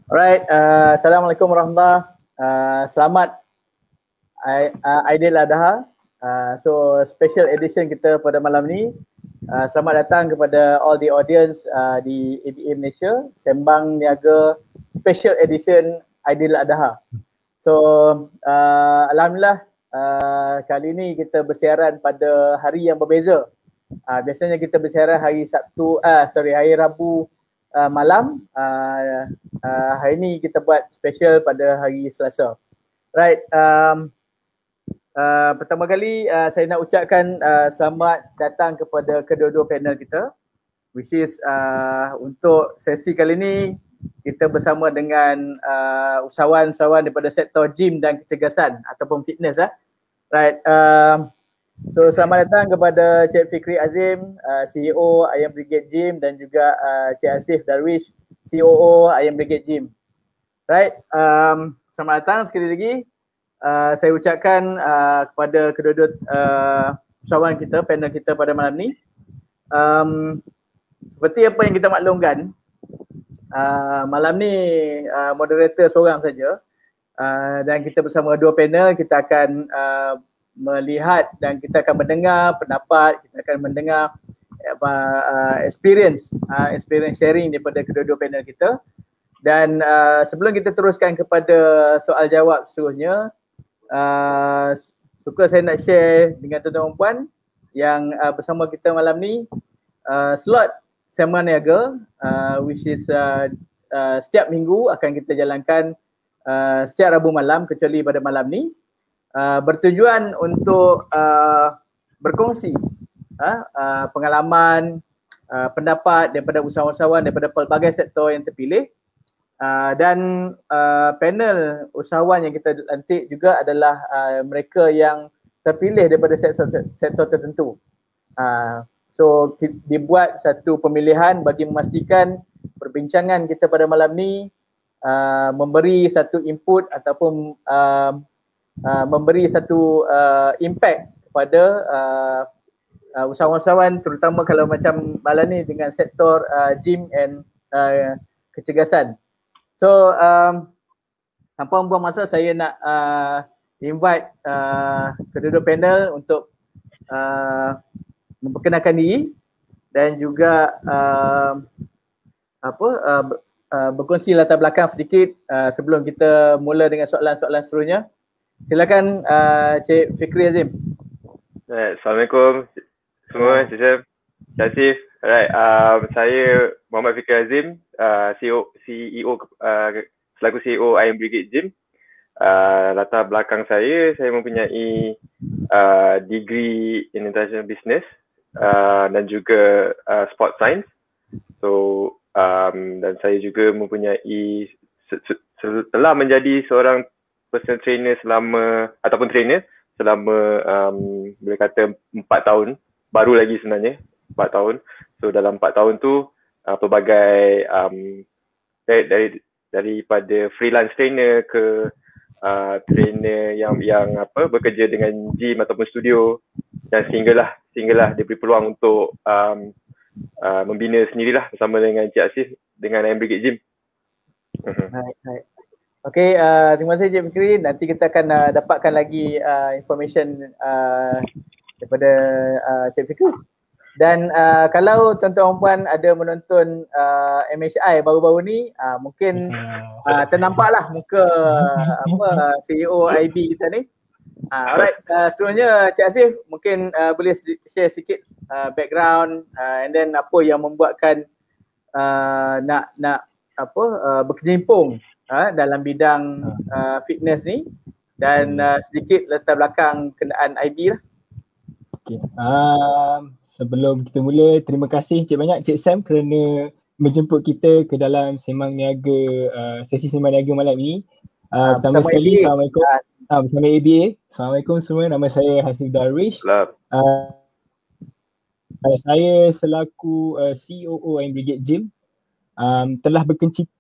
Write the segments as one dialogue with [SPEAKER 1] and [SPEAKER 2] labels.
[SPEAKER 1] Alright, Assalamualaikum warahmatullahi. Selamat Aidil Adha. So special edition kita pada malam ni. Selamat datang kepada all the audience di ABA Malaysia, Sembang Niaga special edition Aidil Adha. So alhamdulillah kali ni kita bersiaran pada hari yang berbeza. Biasanya kita bersiaran hari hari Rabu malam. Hari ni kita buat special pada hari Selasa. Right. Pertama kali saya nak ucapkan selamat datang kepada kedua-dua panel kita, which is untuk sesi kali ni kita bersama dengan usahawan-usahawan daripada sektor gym dan kecergasan ataupun fitness Right. So selamat datang kepada Cik Fikri Azim, CEO Ayam Brigade Gym, dan juga Cik Asif Darwish, COO Ayam Brigade Gym. Right. Selamat datang sekali lagi. Saya ucapkan kepada kedua-dua usahawan kita, panel kita pada malam ni. Seperti apa yang kita maklumkan, malam ni moderator seorang saja, dan kita bersama dua panel kita akan melihat dan kita akan mendengar pendapat, kita akan mendengar experience sharing daripada kedua-dua panel kita. Dan sebelum kita teruskan kepada soal jawab seterusnya, suka saya nak share dengan tuan-tuan dan puan yang bersama kita malam ni, slot Sembang Niaga which is setiap minggu akan kita jalankan setiap Rabu malam kecuali pada malam ni. Bertujuan untuk berkongsi pengalaman, pendapat daripada usahawan-usahawan daripada pelbagai sektor yang terpilih, dan panel usahawan yang kita lantik juga adalah mereka yang terpilih daripada sektor tertentu. So dibuat satu pemilihan bagi memastikan perbincangan kita pada malam ni memberi satu input ataupun memberi satu impact kepada usahawan-usahawan, terutama kalau macam malam ni dengan sektor gym and kecergasan. So tanpa membuang masa, saya nak invite kedua-dua panel untuk memperkenalkan diri dan juga berkongsi latar belakang sedikit sebelum kita mula dengan soalan-soalan seterusnya. Silakan Cik Fikri Azim.
[SPEAKER 2] Assalamualaikum semua, Cik Sam, Cik Asif. Alright, saya Muhammad Fikri Azim, CEO selaku CEO Ayam Brigade Gym. Latar belakang saya mempunyai degree in International Business dan juga Sport Science. So dan saya juga mempunyai telah menjadi seorang personal trainer selama boleh kata 4 tahun, baru lagi sebenarnya 4 tahun. So dalam 4 tahun tu pelbagai daripada freelance trainer ke trainer yang bekerja dengan gym ataupun studio, dan sehinggalah diberi peluang untuk membina sendirilah bersama dengan Cik Asif dengan Ayam Brigade Gym.
[SPEAKER 1] Right. Okay, terima kasih Cik Fikri. Nanti kita akan dapatkan lagi information daripada Cik Fikri. Dan kalau tuan-tuan puan ada menonton MHI baru-baru ni, mungkin ternampaklah muka CEO IB kita ni. Alright, seterusnya Cik Asif mungkin boleh share sikit background and then apa yang membuatkan nak berkecimpung dalam bidang fitness ni, dan sedikit latar belakang kenaan IB lah.
[SPEAKER 3] Okay. Sebelum kita mula, terima kasih banyak Cik Sam kerana menjemput kita ke dalam Sembang Niaga, sesi Sembang Niaga malam ini. Pertama sekali, ABA. Assalamualaikum. Bersama ABA. Assalamualaikum semua, nama saya Asif Darwish. Saya selaku COO Ayam Brigade Gym. Telah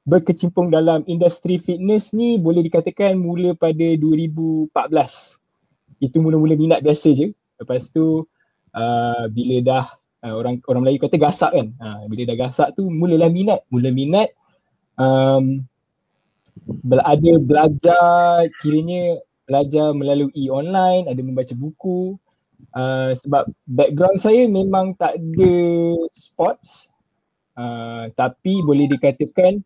[SPEAKER 3] berkecimpung dalam industri fitness ni boleh dikatakan mula pada 2014. Itu mula-mula minat biasa je. Lepas tu bila dah orang Melayu kata gasak kan, bila dah gasak tu mula minat. ada belajar, kiranya belajar melalui online, ada membaca buku. Sebab background saya memang tak ada sports, tapi boleh dikatakan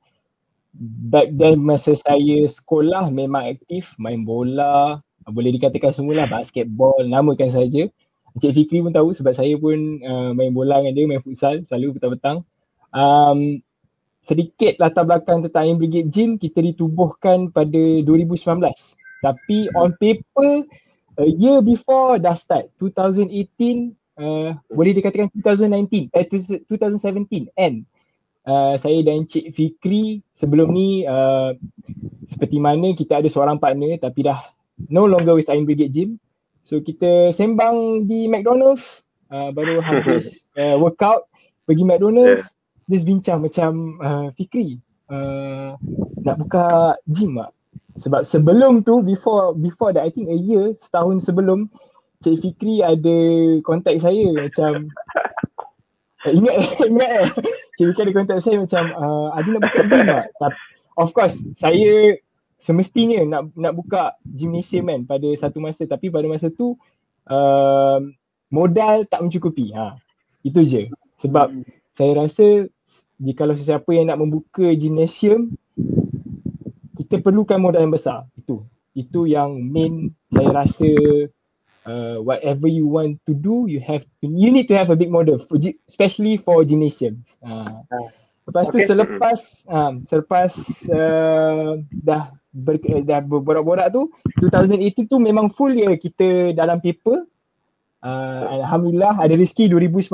[SPEAKER 3] back then masa saya sekolah memang aktif main bola, boleh dikatakan semualah, basketball, namakan saja. Encik Fikri pun tahu sebab saya pun main bola dengan dia, main futsal selalu petang-petang. Sedikit latar belakang tentang Iron Brigade Gym, kita ditubuhkan pada 2019. Tapi on paper, a year before dah start, 2018, boleh dikatakan 2019, 2017 end. Saya dan Encik Fikri sebelum ni seperti mana kita ada seorang partner tapi dah no longer with Iron Brigade Gym. So kita sembang di McDonald's, baru habis workout, pergi McDonald's, dia bincang macam Fikri nak buka gym tak? Sebab sebelum tu, before that, I think a year, setahun sebelum, Cik Fikri ada contact saya macam ingat Cik Fikri ada contact saya macam ada nak buka gym tak? Of course, saya semestinya nak buka gymnasium kan pada satu masa, tapi pada masa tu modal tak mencukupi. Itu je. Sebab saya rasa jikalau sesiapa yang nak membuka gymnasium, kita perlukan modal yang besar. Itu yang main saya rasa. Whatever you want to do, you need to have a big model, especially for gymnasium. Lepas tu selepas dah berborak-borak tu, 2018 tu memang full ya kita dalam paper. Alhamdulillah ada rezeki 2019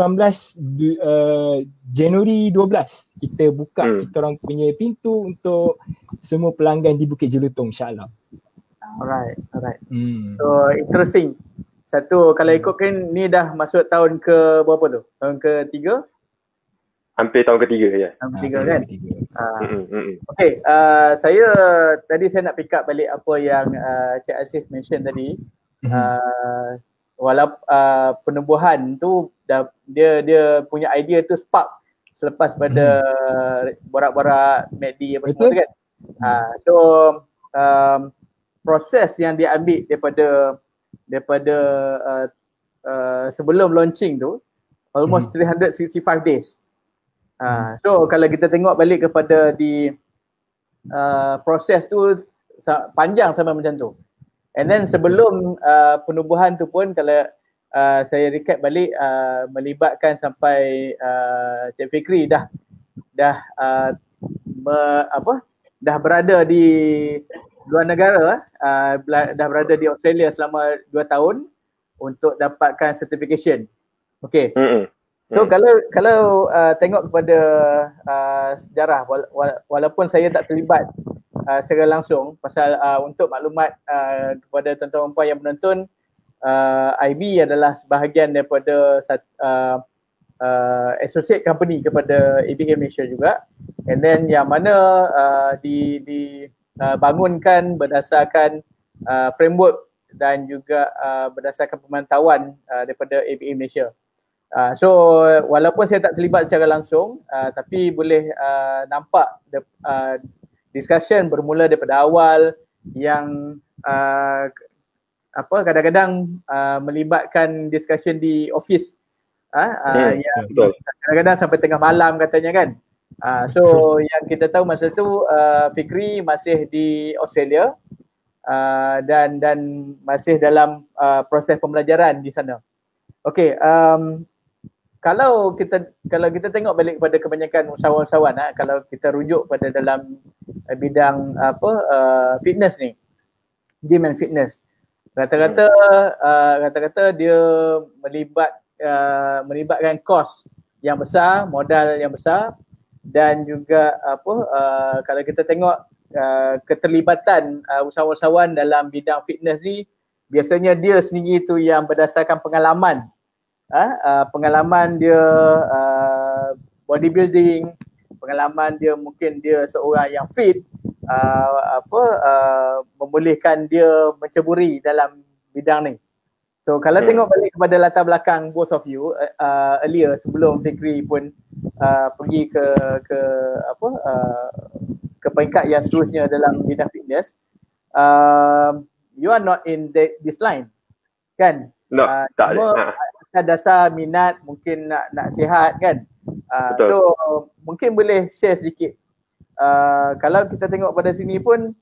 [SPEAKER 3] Januari 12 kita buka kita orang punya pintu untuk semua pelanggan di Bukit Jelutong, insyaAllah.
[SPEAKER 1] Alright. So interesting. Satu, kalau ikutkan ni dah masuk tahun ke berapa tu? Tahun ke-3?
[SPEAKER 2] Hampir tahun ke-3 ya.
[SPEAKER 1] Tahun ke-3 kan? Okay, saya nak pick up balik apa yang Cik Asif mention tadi. Walaupun penubuhan tu dah dia punya idea tu spark selepas pada borak-borak MACD apa semua tu kan. So proses yang dia ambil daripada sebelum launching tu almost 365 days. So kalau kita tengok balik kepada di proses tu panjang sampai macam tu. And then sebelum penubuhan tu pun kalau saya recap balik melibatkan sampai Cik Fikri dah berada di luar negara, dah berada di Australia selama 2 tahun untuk dapatkan certification. Okay. So kalau tengok kepada sejarah, walaupun saya tak terlibat secara langsung pasal untuk maklumat kepada tuan-tuan puan yang menonton, IB adalah sebahagian daripada associate company kepada ABA Malaysia juga, and then yang mana dibangunkan berdasarkan framework dan juga berdasarkan pemantauan daripada ABA Malaysia. So walaupun saya tak terlibat secara langsung, tapi boleh nampak discussion bermula daripada awal yang kadang-kadang melibatkan discussion di office, yang kadang-kadang sampai tengah malam katanya kan. So yang kita tahu masa tu Fikri masih di Australia dan masih dalam proses pembelajaran di sana. Okay, kalau kita tengok balik kepada kebanyakan usahawan-usahawan, kalau kita rujuk pada dalam bidang fitness ni, gym and fitness, kata-kata dia melibatkan kos yang besar, modal yang besar, dan juga kalau kita tengok keterlibatan usahawan-usahawan dalam bidang fitness ni, biasanya dia sendiri tu yang berdasarkan pengalaman. Pengalaman dia bodybuilding, pengalaman dia mungkin dia seorang yang fit, membolehkan dia menceburi dalam bidang ni. So kalau tengok balik kepada latar belakang both of you earlier, sebelum Fikri pun pergi ke ke peringkat yang seterusnya dalam bidang fitness, you are not in this line, kan?
[SPEAKER 2] No, tak
[SPEAKER 1] Cuma
[SPEAKER 2] ada.
[SPEAKER 1] atas dasar minat, mungkin nak sihat kan.
[SPEAKER 2] Betul.
[SPEAKER 1] So mungkin boleh share sedikit. Kalau kita tengok pada sini pun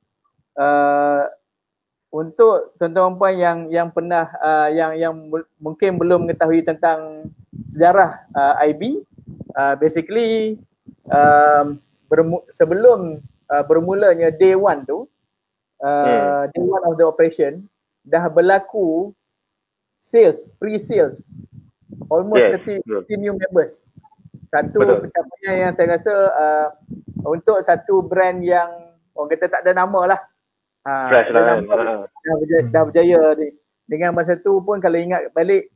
[SPEAKER 1] untuk tuan-tuan puan yang pernah yang mungkin belum mengetahui tentang sejarah IB, basically sebelum bermulanya day one tu, day one of the operation, dah berlaku sales, pre-sales almost 30 new members. Satu pencapaian yang saya rasa untuk satu brand yang orang kata tak ada nama lah,
[SPEAKER 2] fresh lah kan.
[SPEAKER 1] Dah berjaya ni. Dengan masa tu pun kalau ingat balik,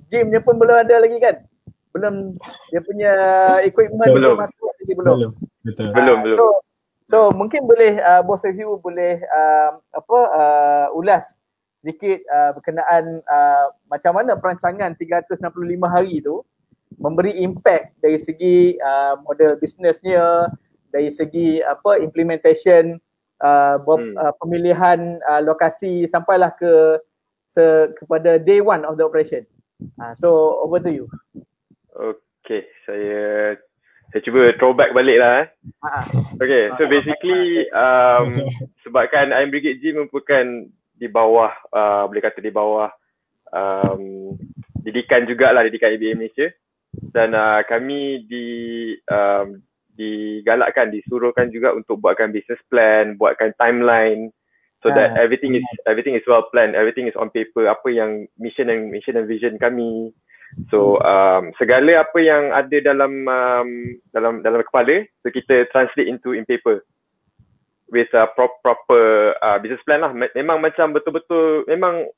[SPEAKER 1] gymnya pun belum ada lagi kan, belum dia punya equipment
[SPEAKER 2] belum
[SPEAKER 1] masuk lagi belum.
[SPEAKER 3] Betul.
[SPEAKER 1] So mungkin boleh both of you boleh ulas sedikit berkenaan macam mana perancangan 365 hari tu memberi impact dari segi model bisnesnya, dari segi implementation, pemilihan lokasi sampailah kepada day one of the operation. So over to you.
[SPEAKER 2] Okay, saya cuba throwback balik lah. Okay, so basically sebabkan Iron Brigade Gym merupakan di bawah, boleh kata di bawah didikan jugalah, didikan ABA Malaysia, dan kami digalakkan, disuruhkan juga untuk buatkan business plan, buatkan timeline, so that everything is well planned, everything is on paper, apa yang mission and vision kami. So segala apa yang ada dalam kepala, so kita translate in paper with proper business plan lah. Memang macam betul-betul memang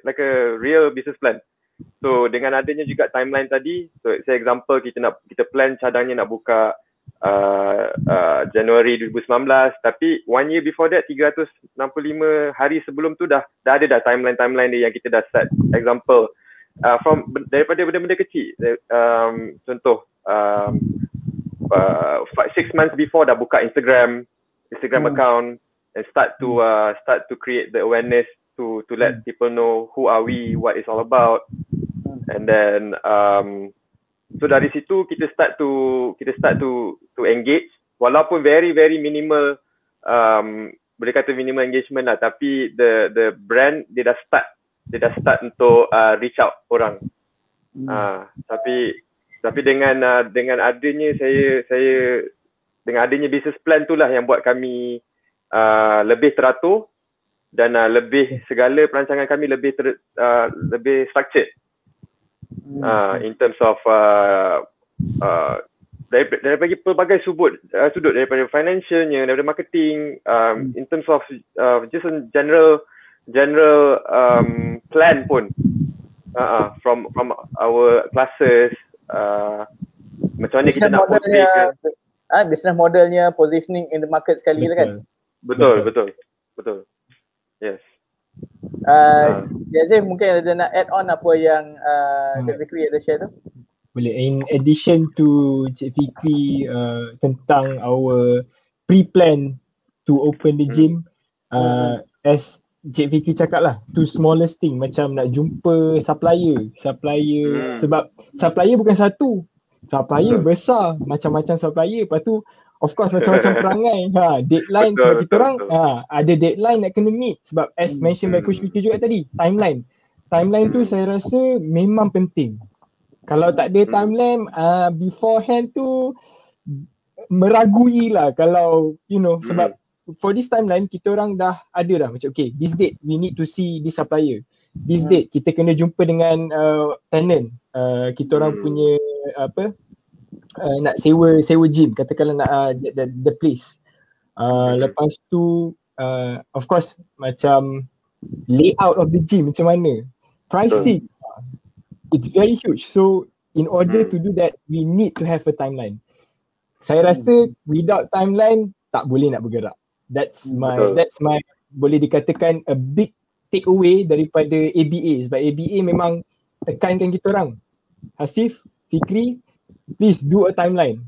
[SPEAKER 2] like a real business plan. So dengan adanya juga timeline tadi, so say example kita plan cadangnya nak buka Januari 2019, tapi 1 year before that, 365 hari sebelum tu dah ada timeline dia yang kita dah set. Example daripada benda-benda kecil, contoh 6 months before dah buka Instagram account and start to create the awareness to let people know who are we, what it's all about. And then so dari situ kita start to engage, walaupun very minimal, boleh kata minimal engagement lah, tapi the brand dia dah start untuk reach out orang. Tapi dengan adanya saya dengan adanya business plan tu lah yang buat kami lebih teratur, dan lebih segala perancangan kami lebih structured in terms of daripada pelbagai sudut, daripada financialnya, daripada marketing, in terms of just a general plan pun, from our classes, macam mana kita nak portray
[SPEAKER 1] business modelnya, positioning in the market sekali lah kan.
[SPEAKER 2] Betul. Yes.
[SPEAKER 1] Yazif mungkin ada nak add on apa yang Cik Fikri ada share tu?
[SPEAKER 3] Boleh. In addition to Cik Fikri tentang our pre-plan to open the gym, as Cik Fikri cakap lah, two smallest thing, macam nak jumpa supplier, sebab supplier bukan satu, supplier besar, macam-macam supplier. Lepas tu of course macam-macam perangai, deadline, sebab kita orang ada deadline nak kena meet, sebab as mentioned by Coach Fikri juga tadi, timeline tu saya rasa memang penting. Kalau tak ada timeline beforehand tu meragui lah, kalau sebab for this timeline kita orang dah ada macam okay, this date we need to see this supplier, this date kita kena jumpa dengan tenant, kita orang punya nak sewa gym, katakanlah nak the place. Lepas tu of course macam layout of the gym macam mana, pricing, it's very huge. So in order to do that, we need to have a timeline. Saya rasa without timeline tak boleh nak bergerak. That's my boleh dikatakan a big takeaway daripada ABA, sebab ABA memang tekankan kita orang, Hasif, Fikri, please do a timeline.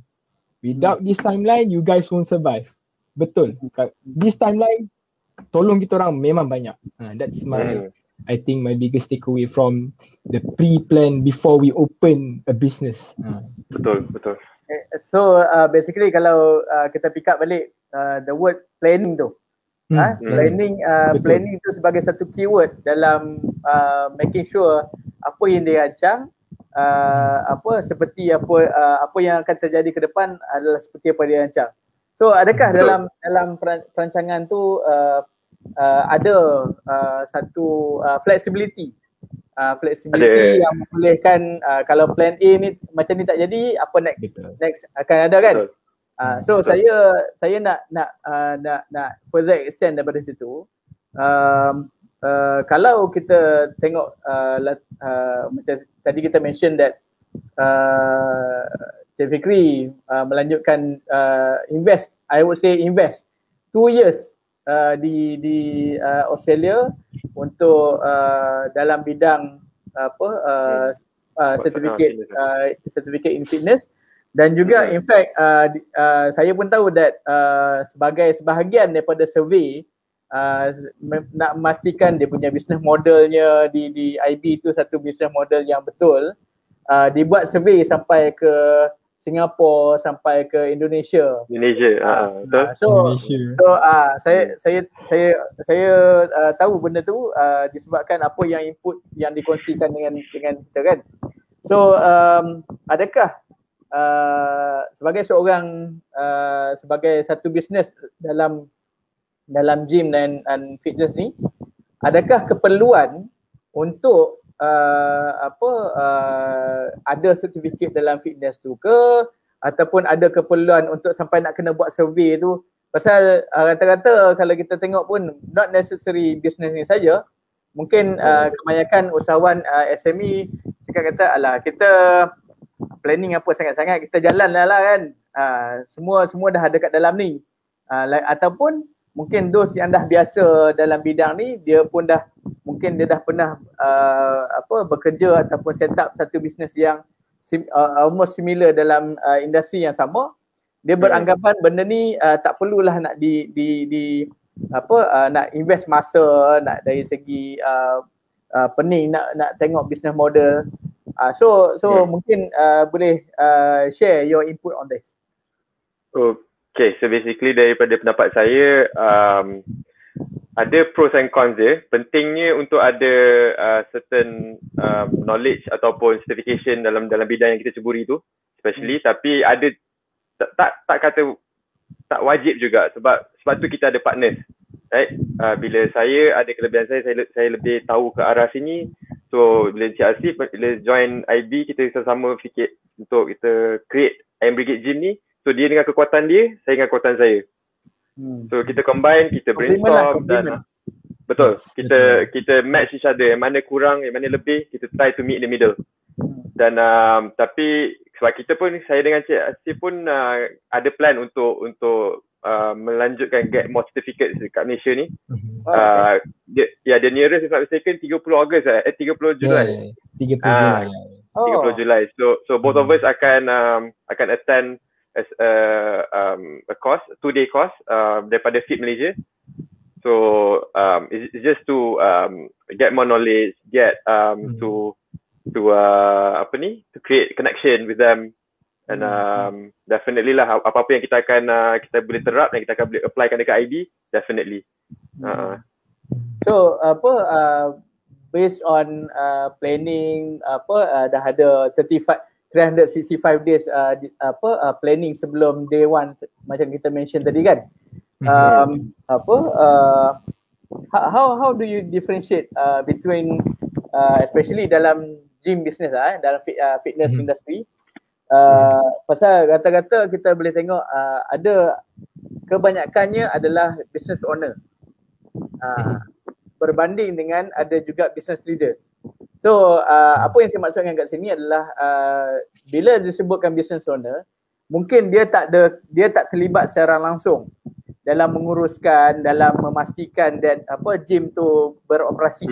[SPEAKER 3] Without this timeline, you guys won't survive. betul. This timeline tolong kita orang memang banyak. That's my I think my biggest takeaway from the pre-plan before we open a business.
[SPEAKER 2] Betul.
[SPEAKER 1] So basically kalau kita pick up balik the word planning tu. Planning tu sebagai satu keyword dalam making sure apa yang dirancang seperti apa yang akan terjadi ke depan adalah seperti apa dia rancang. So adakah dalam perancangan tu ada satu flexibility yang membolehkan kalau plan A ni macam ni tak jadi, apa next akan ada kan? So saya nak further extend daripada situ. Kalau kita tengok macam tadi kita mention that Cik Fikri melanjutkan invest 2 years di Australia untuk dalam bidang certificate in fitness, dan juga in fact saya pun tahu that sebagai sebahagian daripada survey nak memastikan dia punya business modelnya di IB tu satu business model yang betul, dibuat survey sampai ke Singapura, sampai ke Indonesia.
[SPEAKER 2] Betul.
[SPEAKER 1] Saya tahu benda tu disebabkan apa yang input yang dikongsikan dengan kita kan. So adakah sebagai seorang sebagai satu bisnes dalam gym dan fitness ni, adakah keperluan untuk ada sertifikat dalam fitness tu ke, ataupun ada keperluan untuk sampai nak kena buat survey tu? Pasal rata-rata kalau kita tengok pun not necessary business ni saja, mungkin kebanyakan usahawan SME kata alah kita planning apa sangat-sangat, kita jalan lah kan, semua dah ada kat dalam ni, ataupun mungkin those yang dah biasa dalam bidang ni, dia dah pernah bekerja ataupun set up satu bisnes yang almost similar dalam industri yang sama. Dia beranggapan benda ni tak perlulah nak nak invest masa, nak dari segi pening nak tengok business model. So mungkin boleh share your input on this.
[SPEAKER 2] Okay, so basically daripada pendapat saya, ada pros and cons dia. Pentingnya untuk ada certain knowledge ataupun certification dalam bidang yang kita ceburi tu, especially. Tapi ada tak kata tak wajib juga, sebab tu kita ada partners, right? Bila saya ada kelebihan saya lebih tahu ke arah sini. So bila Encik Asif bila join IB, kita sama-sama fikir untuk kita create Iron Brigade Gym ni. So dia dengan kekuatan dia, saya dengan kekuatan saya. So kita combine, kita brainstorm dan betul, kita match each other, yang mana kurang, yang mana lebih, kita try to meet in the middle. Dan tapi sebab kita pun, saya dengan Cik Asif pun ada plan untuk melanjutkan get more certificates dekat Malaysia ni. The nearest if not mistaken 30 Ogos 30 Julai. 30 Julai. So both of us akan attend as a course, 2-day course daripada Fit Malaysia. So it's just to get more knowledge, to create connection with them, and definitely lah apa-apa yang kita boleh terap dan kita akan boleh applykan dekat IB, definitely.
[SPEAKER 1] So based on planning dah ada 365 days planning sebelum day one macam kita mention tadi kan. How do you differentiate between especially dalam gym business dalam fitness industry, pasal rata-rata kita boleh tengok ada kebanyakannya adalah business owner berbanding dengan ada juga business leaders. So apa yang saya maksudkan kat sini adalah bila disebutkan business owner, mungkin dia tak terlibat secara langsung dalam menguruskan, dalam memastikan that gym tu beroperasi.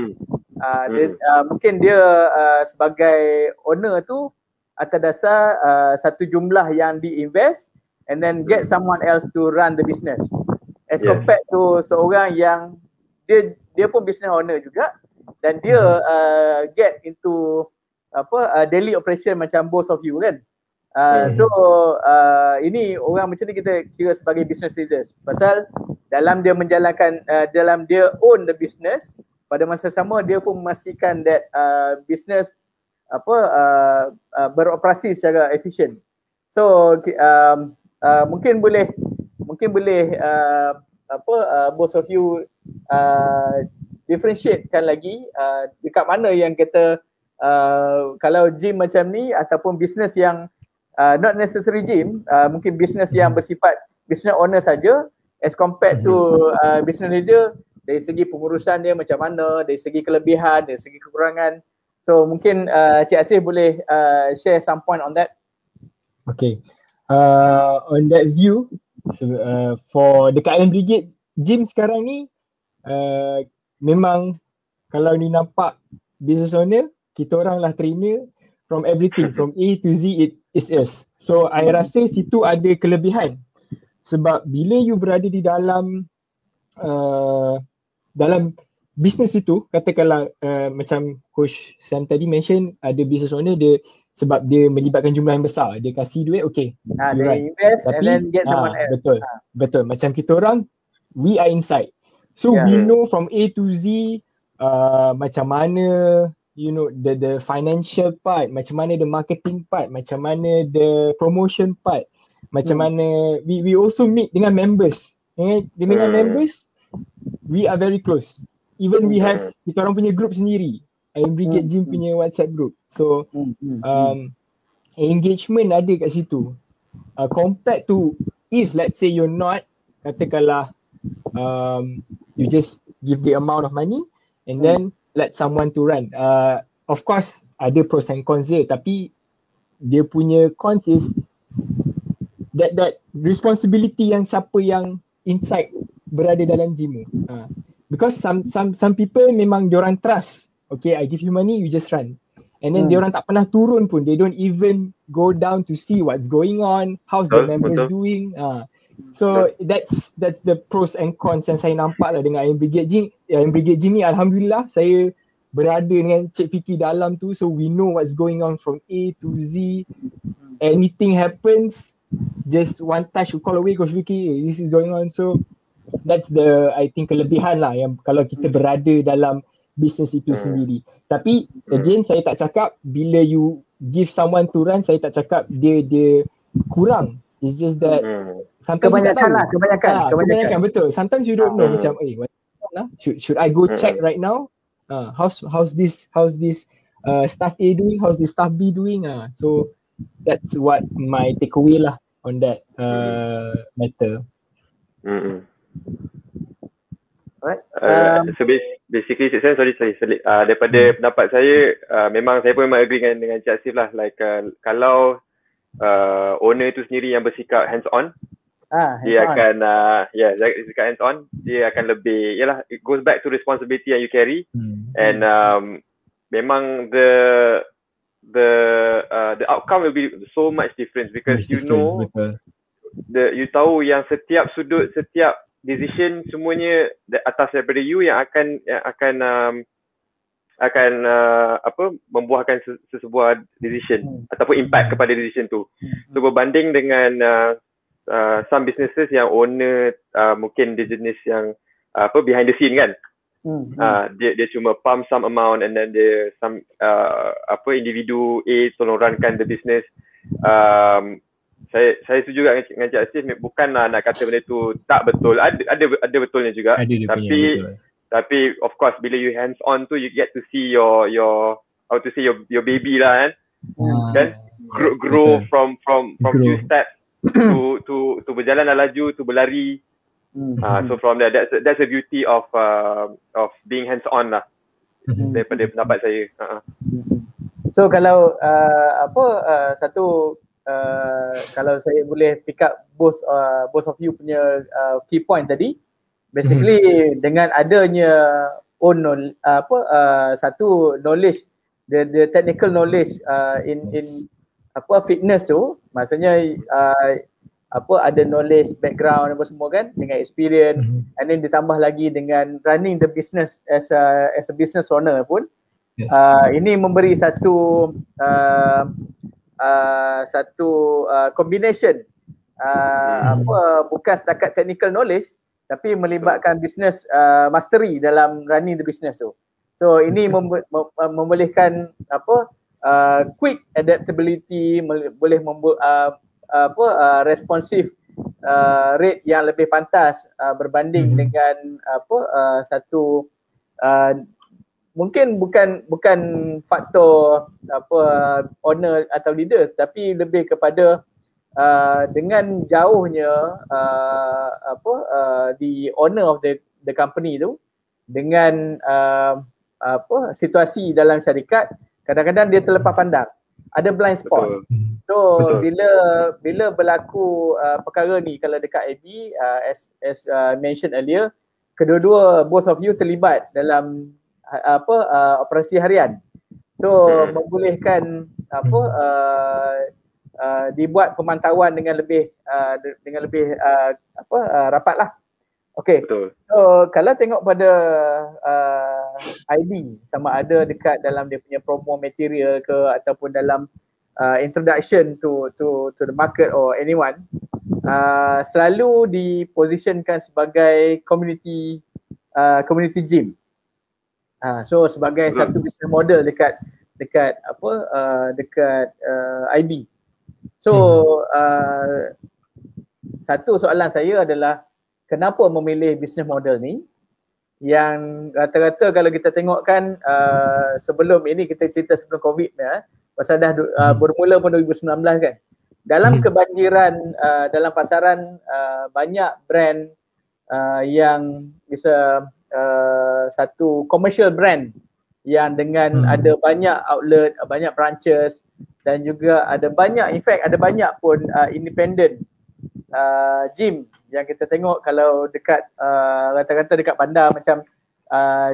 [SPEAKER 1] Mungkin dia sebagai owner tu atas dasar satu jumlah yang diinvest and then get someone else to run the business. as compared to seorang yang dia pun business owner juga dan dia get into daily operation macam both of you kan. So ini orang macam ni kita kira sebagai business leaders pasal dalam dia menjalankan dalam dia own the business, pada masa sama dia pun memastikan that business beroperasi secara efisien. So mungkin boleh both of you differentiatekan lagi dekat mana yang kita kalau gym macam ni ataupun business yang not necessary gym, mungkin business yang bersifat business owner saja as compared to business leader, dari segi pengurusan dia macam mana, dari segi kelebihan, dari segi kekurangan. So mungkin Cik Asif boleh share some point on that.
[SPEAKER 3] Okay, on that view, for dekat Iron Brigade gym sekarang ni, memang kalau ni nampak business owner, kita orang lah trainer from everything, from A to Z it is us. So I rasa situ ada kelebihan sebab bila you berada di dalam dalam business itu, katakanlah macam Coach Sam tadi mention ada business owner dia sebab dia melibatkan jumlah yang besar, dia kasih duit, okay,
[SPEAKER 1] dia invest and then get someone else.
[SPEAKER 3] Betul, macam kita orang we are inside, so we know from A to Z macam mana the financial part, macam mana the marketing part, macam mana the promotion part, macam mana we also meet dengan members. Dengan members we are very close. Even we have kita orang punya group sendiri, Iron Brigade Gym punya WhatsApp group. So engagement ada kat situ. Compared to if let's say you're not, katakanlah you just give the amount of money and then let someone to run. Of course ada pros and cons dia, tapi dia punya cons is that responsibility yang siapa yang inside berada dalam gym. Because some people memang diorang trust, okay, I give you money, you just run, and then diorang tak pernah turun pun, they don't even go down to see what's going on, how's the members doing. So that's the pros and cons yang saya nampak lah dengan Iron Brigade Gym. Iron Brigade Gym ni alhamdulillah saya berada dengan Cik Fiki dalam tu, so we know what's going on from A to Z. Anything happens, just one touch, you call away Coach Fiki, this is going on. So that's the I think kelebihan lah yang kalau kita berada dalam business itu sendiri. Tapi again saya tak cakap bila you give someone to run, saya tak cakap dia kurang. It's just that sometimes kebanyakan betul. Sometimes you don't know macam should I go check right now? How's this staff A doing? How's this staff B doing? So that's what my takeaway lah on that matter.
[SPEAKER 1] Alright.
[SPEAKER 2] So basically sorry daripada pendapat saya, memang saya pun memang agree dengan Cik Asif lah, like kalau owner itu sendiri yang bersikap hands on, dia akan bersikap hands on, dia akan lebih, it goes back to responsibility yang you carry, and memang the outcome will be so much different because you know you tahu yang setiap sudut, setiap decision semuanya atas daripada you yang akan membuahkan sebuah decision ataupun impact kepada decision tu. So berbanding dengan some businesses yang owner mungkin dia jenis yang behind the scene kan. Dia cuma pump some amount and then dia some individu A tolong runkan the business. Saya setuju dengan Cik Asif, bukanlah nak kata benda tu tak betul, ada betulnya juga, tapi of course bila you hands on tu you get to see your how to say your baby lah kan grow from few steps to berjalan laju, to berlari. So from there, that's the beauty of being hands on lah daripada pendapat saya.
[SPEAKER 1] So kalau kalau saya boleh pick up both of you punya key point tadi, basically dengan adanya satu knowledge, the technical knowledge in fitness tu, maksudnya ada knowledge, background apa semua kan, dengan experience, and then ditambah lagi dengan running the business as a business owner pun. Ini memberi satu combination bukan setakat technical knowledge tapi melibatkan business mastery dalam running the business tu. So ini membolehkan quick adaptability, boleh responsive rate yang lebih pantas berbanding dengan satu mungkin bukan faktor owner atau leaders, tapi lebih kepada dengan jauhnya the owner of the company tu dengan situasi dalam syarikat, kadang-kadang dia terlepas pandang, ada blind spot. So bila berlaku perkara ni, kalau dekat AB as mentioned earlier, kedua-dua both of you terlibat dalam operasi harian. So membolehkan dibuat pemantauan dengan lebih rapat lah. Okay. So kalau tengok pada IB, sama ada dekat dalam dia punya promo material ke ataupun dalam introduction to the market or anyone, selalu dipositionkan sebagai community gym. So sebagai satu business model dekat IB. So satu soalan saya adalah, kenapa memilih business model ni yang rata-rata kalau kita tengok kan, sebelum ini kita cerita sebelum COVID ni, pasal dah bermula pun 2019 kan, dalam kebanjiran dalam pasaran banyak brand yang bisa satu commercial brand yang dengan ada banyak outlet, banyak branches, dan juga ada banyak, in fact ada banyak pun independent gym yang kita tengok kalau dekat rata-rata dekat bandar macam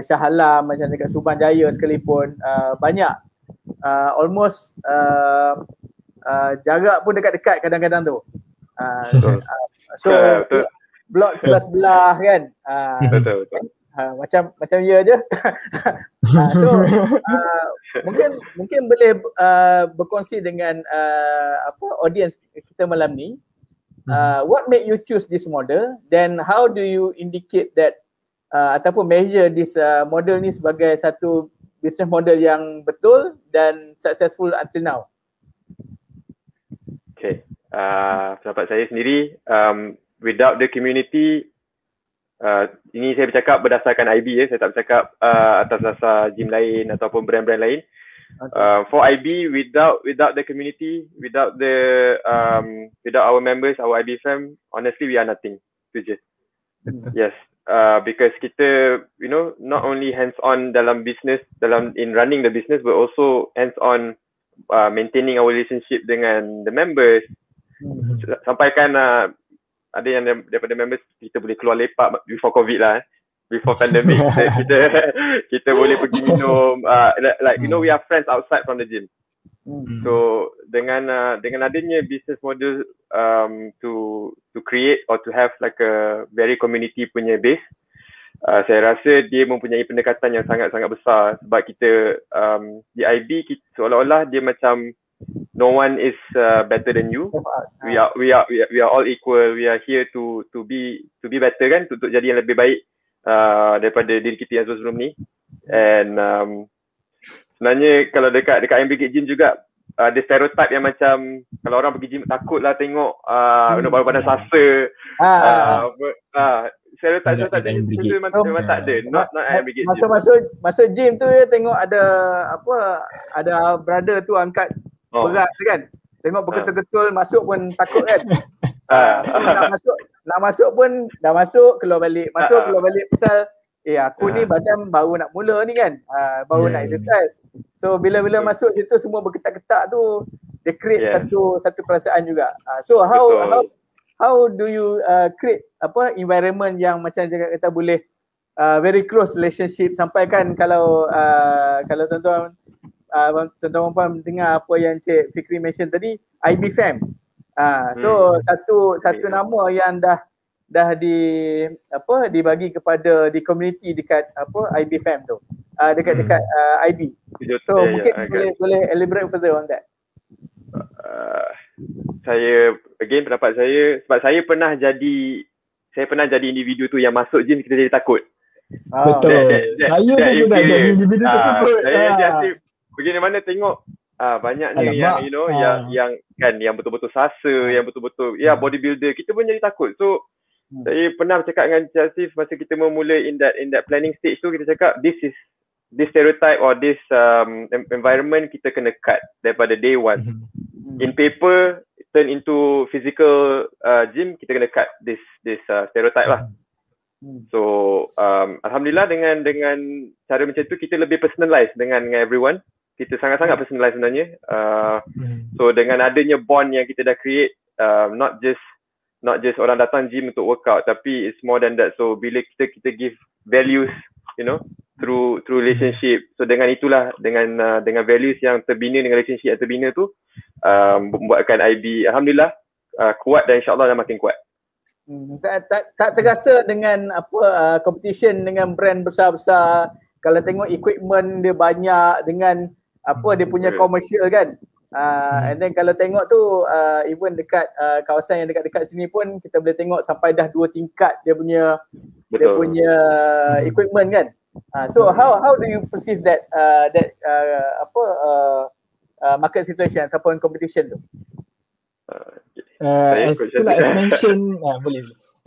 [SPEAKER 1] Shah Alam, macam dekat Subang Jaya sekalipun, banyak almost jarak pun dekat-dekat kadang-kadang tu. So blok sebelah-sebelah kan.
[SPEAKER 2] Betul.
[SPEAKER 1] Macam ya je. So mungkin boleh berkongsi dengan audience kita malam ni. What made you choose this model, then how do you indicate that ataupun measure this model ni sebagai satu business model yang betul dan successful until now?
[SPEAKER 2] Okay, pendapat saya sendiri, without the community, ini saya bercakap berdasarkan IB saya tak bercakap atas dasar gym lain ataupun brand-brand lain. For IB, without the community, without our members, our IB fam, honestly we are nothing. Itu je. Yes, because kita, not only hands-on dalam business, in running the business, but also hands-on maintaining our relationship dengan the members. Sampaikan ada yang daripada members kita boleh keluar lepak before COVID lah, before pandemic. kita boleh pergi minum, we are friends outside from the gym. So dengan adanya business model to create or to have like a very community punya base, saya rasa dia mempunyai pendekatan yang sangat-sangat besar, sebab kita di IB seolah-olah dia macam no one is better than you. We are all equal. We are here to be better kan, untuk jadi yang lebih baik daripada diri kita yang sebelum ni. And sebenarnya kalau dekat MBK Gym juga ada stereotype yang macam kalau orang pergi gym takutlah tengok badan sasa. Stereotype tu memang tak ada. Not MBK Gym.
[SPEAKER 1] Masa gym tu tengok ada brother tu angkat berat kan. Tengok betul-betul masuk pun takut kan. Nak masuk pun dah masuk, keluar balik. Keluar balik pasal aku ni badan baru nak mula ni kan. Baru nak exercise. So bila masuk situ semua berketak-ketak tu, dia create satu perasaan juga. So how do you create environment yang macam kita boleh very close relationship, sampai kan kalau tuan-tuan puan dengar apa yang Cik Fikri mention tadi, IB fam. So satu nama yang dah dibagi kepada di community dekat IB Fam tu. Dekat IB. So mungkin boleh elaborate further on that.
[SPEAKER 2] Saya pendapat saya, sebab saya pernah jadi individu tu yang masuk gym kita jadi takut.
[SPEAKER 3] Betul. Saya pun pernah jadi individu tersebut.
[SPEAKER 2] Saya jadi bagaimana tengok banyaknya yang yang betul-betul sasa, yang betul-betul bodybuilder, kita pun jadi takut. So saya pernah bercakap dengan Cik Asif masa kita memulai in that planning stage tu, kita cakap this stereotype or this environment kita kena cut daripada day one. In paper turn into physical gym, kita kena cut this stereotype lah. So alhamdulillah dengan cara macam tu kita lebih personalize dengan everyone. Kita sangat-sangat personalize sebenarnya. So dengan adanya bond yang kita dah create, not just orang datang gym untuk workout, tapi it's more than that. So bila kita give values, through relationship. So dengan itulah, dengan values yang terbina, dengan relationship yang terbina tu, membuatkan IB alhamdulillah kuat dan insyaAllah dah makin kuat.
[SPEAKER 1] Tak terasa dengan competition dengan brand besar-besar. Kalau tengok equipment dia banyak, dengan dia punya commercial kan. And then kalau tengok tu even dekat kawasan yang dekat-dekat sini pun kita boleh tengok sampai dah 2 tingkat dia punya equipment kan. So how do you perceive that market situation ataupun competition tu?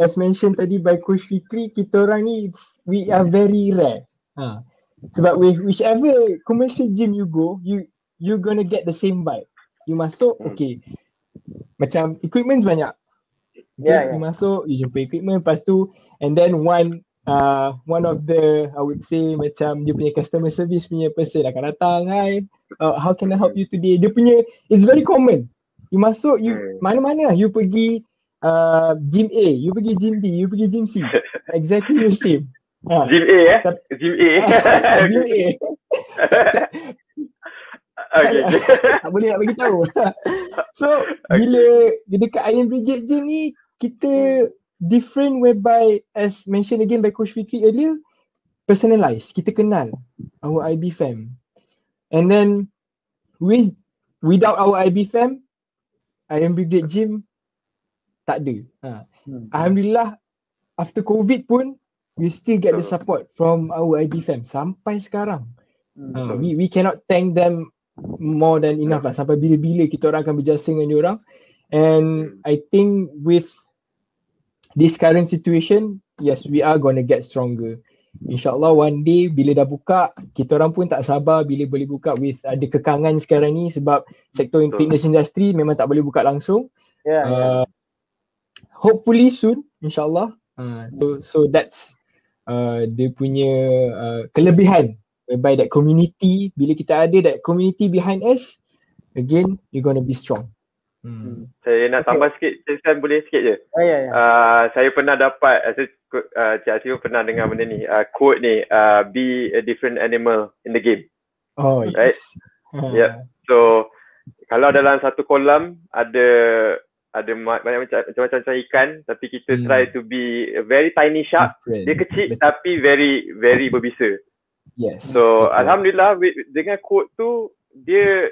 [SPEAKER 3] As mentioned tadi by Coach Fikri, kita orang ni we are very rare. Sebab whichever commercial gym you go, you're gonna get the same vibe. You masuk, okay, macam equipment banyak. You masuk, you jumpa equipment, lepas tu, and then one of the, I would say macam dia punya customer service punya person akan datang, hi, how can I help you today? Dia punya, it's very common. You masuk, you mana-mana, you pergi gym A, you pergi gym B, you pergi gym C, exactly the same.
[SPEAKER 2] Gym A Gym A.
[SPEAKER 3] Gym A.
[SPEAKER 2] Okay.
[SPEAKER 3] Tak boleh nak bagi tahu. So bila dekat Iron Brigade Gym ni, kita different whereby, as mentioned again by Coach Fikri earlier, personalized. Kita kenal our IB fam. And then without our IB fam, Iron Brigade Gym tak ada. Alhamdulillah, after COVID pun we still get the support from our IB fam sampai sekarang. We cannot thank them more than enough lah. Sampai bila-bila kita orang akan berjasa dengan diorang. And I think with this current situation, yes, we are gonna get stronger. InsyaAllah one day bila dah buka, kita orang pun tak sabar bila boleh buka with ada kekangan sekarang ni sebab sektor fitness industry memang tak boleh buka langsung. Hopefully soon, insyaAllah. So that's dia punya kelebihan. Whereby that community, bila kita ada that community behind us, again, you're gonna be strong.
[SPEAKER 2] Saya nak tambah sikit, saya boleh sikit je. Saya pernah dapat, Cik Asif pernah dengar benda ni, quote ni, be a different animal in the game.
[SPEAKER 3] Oh yes.
[SPEAKER 2] Right? So, kalau dalam satu kolam ada macam-macam ikan, tapi kita try to be a very tiny shark. Dia kecil tapi very very berbisa.
[SPEAKER 3] Yes.
[SPEAKER 2] So alhamdulillah dengan quote tu dia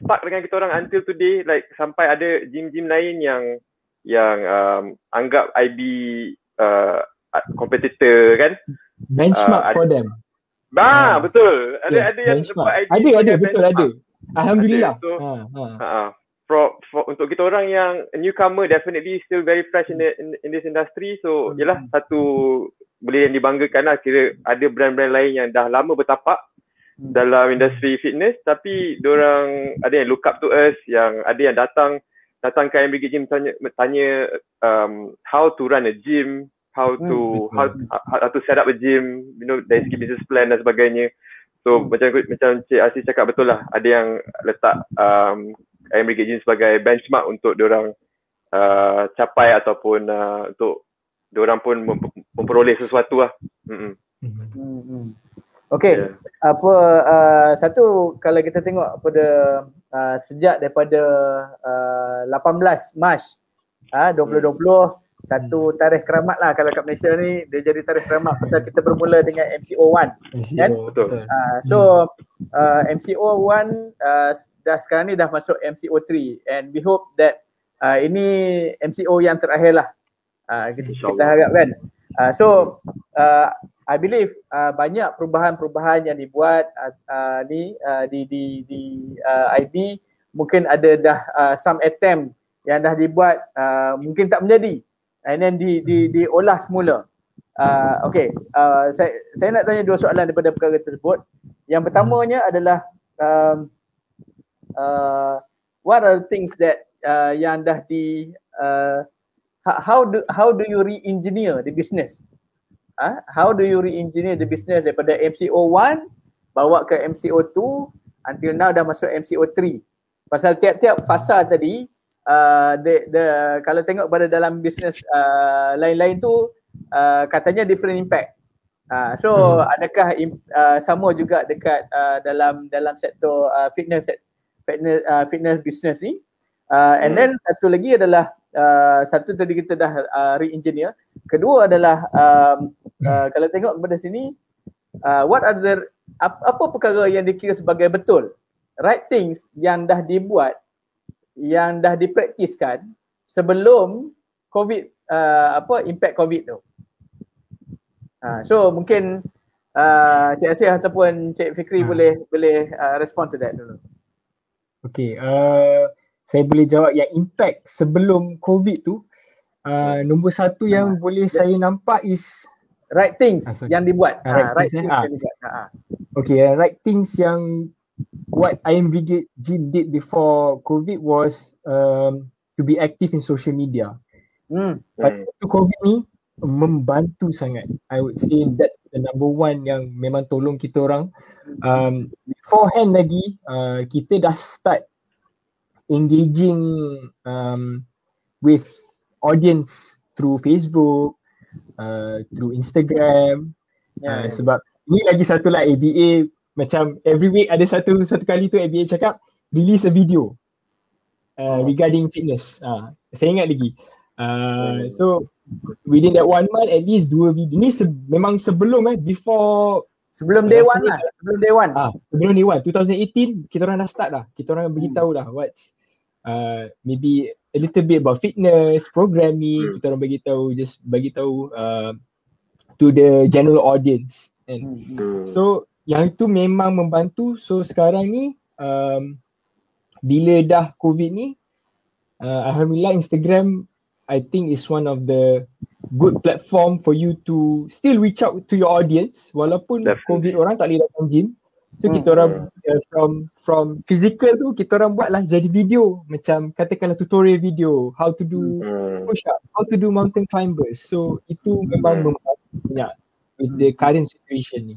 [SPEAKER 2] stuck dengan kita orang until today, like sampai ada gym-gym lain yang anggap IB competitor kan,
[SPEAKER 3] benchmark for them.
[SPEAKER 2] Betul. Ada yang dapat IB.
[SPEAKER 3] Ada betul ada. Alhamdulillah.
[SPEAKER 2] So, untuk kita orang yang newcomer, definitely still very fresh in this industry. So yalah, satu boleh yang dibanggakan lah, kira ada brand-brand lain yang dah lama bertapak dalam industri fitness, tapi diorang ada yang look up to us, yang ada yang datang ke Iron Brigade Gym tanya how to run a gym, how to set up a gym, dari segi business plan dan sebagainya. So macam Cik Asif cakap, betul lah, ada yang letak Iron Brigade Gym sebagai benchmark untuk diorang capai ataupun untuk diorang pun memperoleh sesuatu lah.
[SPEAKER 1] Okay, satu kalau kita tengok pada sejak daripada 18 Mac 2020, satu tarikh keramat lah kalau kat Malaysia ni, dia jadi tarikh keramat pasal kita bermula dengan MCO1 kan?
[SPEAKER 2] Betul.
[SPEAKER 1] MCO1 dah sekarang ni dah masuk MCO3 and we hope that ini MCO yang terakhir lah. Kita harapkan. I believe banyak perubahan-perubahan yang dibuat di IB, mungkin ada dah some attempt yang dah dibuat mungkin tak menjadi and then diolah semula. Saya nak tanya dua soalan daripada perkara tersebut. Yang pertamanya adalah what are the things that yang dah how do you re-engineer the business? How do you re-engineer the business daripada MCO1 bawa ke MCO2 until now dah masuk MCO3? Pasal tiap-tiap fasa tadi kalau tengok pada dalam bisnes lain-lain tu katanya different impact. Adakah sama juga dekat dalam sektor fitness business ni? And then satu lagi adalah satu tadi kita dah re-engineer. Kedua adalah kalau tengok kepada sini, apa perkara yang dikira sebagai betul, right things yang dah dibuat, yang dah dipraktiskan sebelum COVID, impact COVID tu. So mungkin Cik Asih ataupun Cik Fikri boleh respond to that dulu.
[SPEAKER 3] Okay, saya boleh jawab yang impact sebelum COVID tu. Nombor satu yang boleh saya nampak is
[SPEAKER 1] right things yang dibuat.
[SPEAKER 3] Right things yang dibuat. Okay, right things yang what IM Brigade Gym did before COVID was to be active in social media. Pada COVID ni membantu sangat. I would say that's the number one yang memang tolong kita orang. Beforehand lagi kita dah start engaging with audience through Facebook, through Instagram. Sebab ni lagi satu lah, ABA macam every week ada satu kali tu ABA cakap release a video regarding fitness. Saya ingat lagi. So within that 1 month at least 2 video. Ni memang sebelum
[SPEAKER 1] sebelum day one lah. Sebelum day one.
[SPEAKER 3] Sebelum day one 2018 kita orang dah start dah. Kita orang beritahu dah what's maybe a little bit about fitness, programming. Kita orang beritahu to the general audience. And so yang itu memang membantu. So sekarang ni bila dah COVID ni, alhamdulillah Instagram I think is one of the good platform for you to still reach out to your audience walaupun COVID orang tak boleh datang gym. So kita orang from physical tu kita orang buatlah jadi video, macam katakanlah tutorial video how to do push up, how to do mountain climbers. So itu memang membantu banyak with the current situation ni.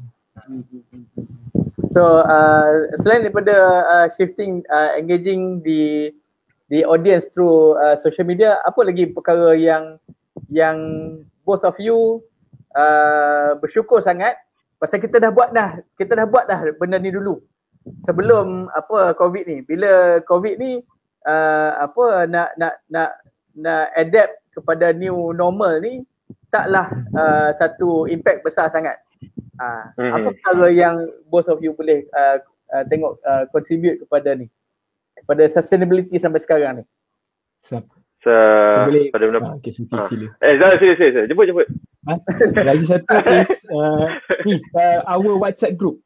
[SPEAKER 1] So selain daripada shifting engaging the audience through social media, apa lagi perkara yang both of you bersyukur sangat pasal kita dah buat dah benda ni dulu sebelum COVID ni. Bila COVID ni nak adapt kepada new normal ni taklah satu impact besar sangat. Apa perkara yang both of you boleh tengok contribute kepada ni, pada sustainability sampai sekarang ni?
[SPEAKER 2] Pada benda sila. Jemput.
[SPEAKER 3] Lagi satu is our WhatsApp group.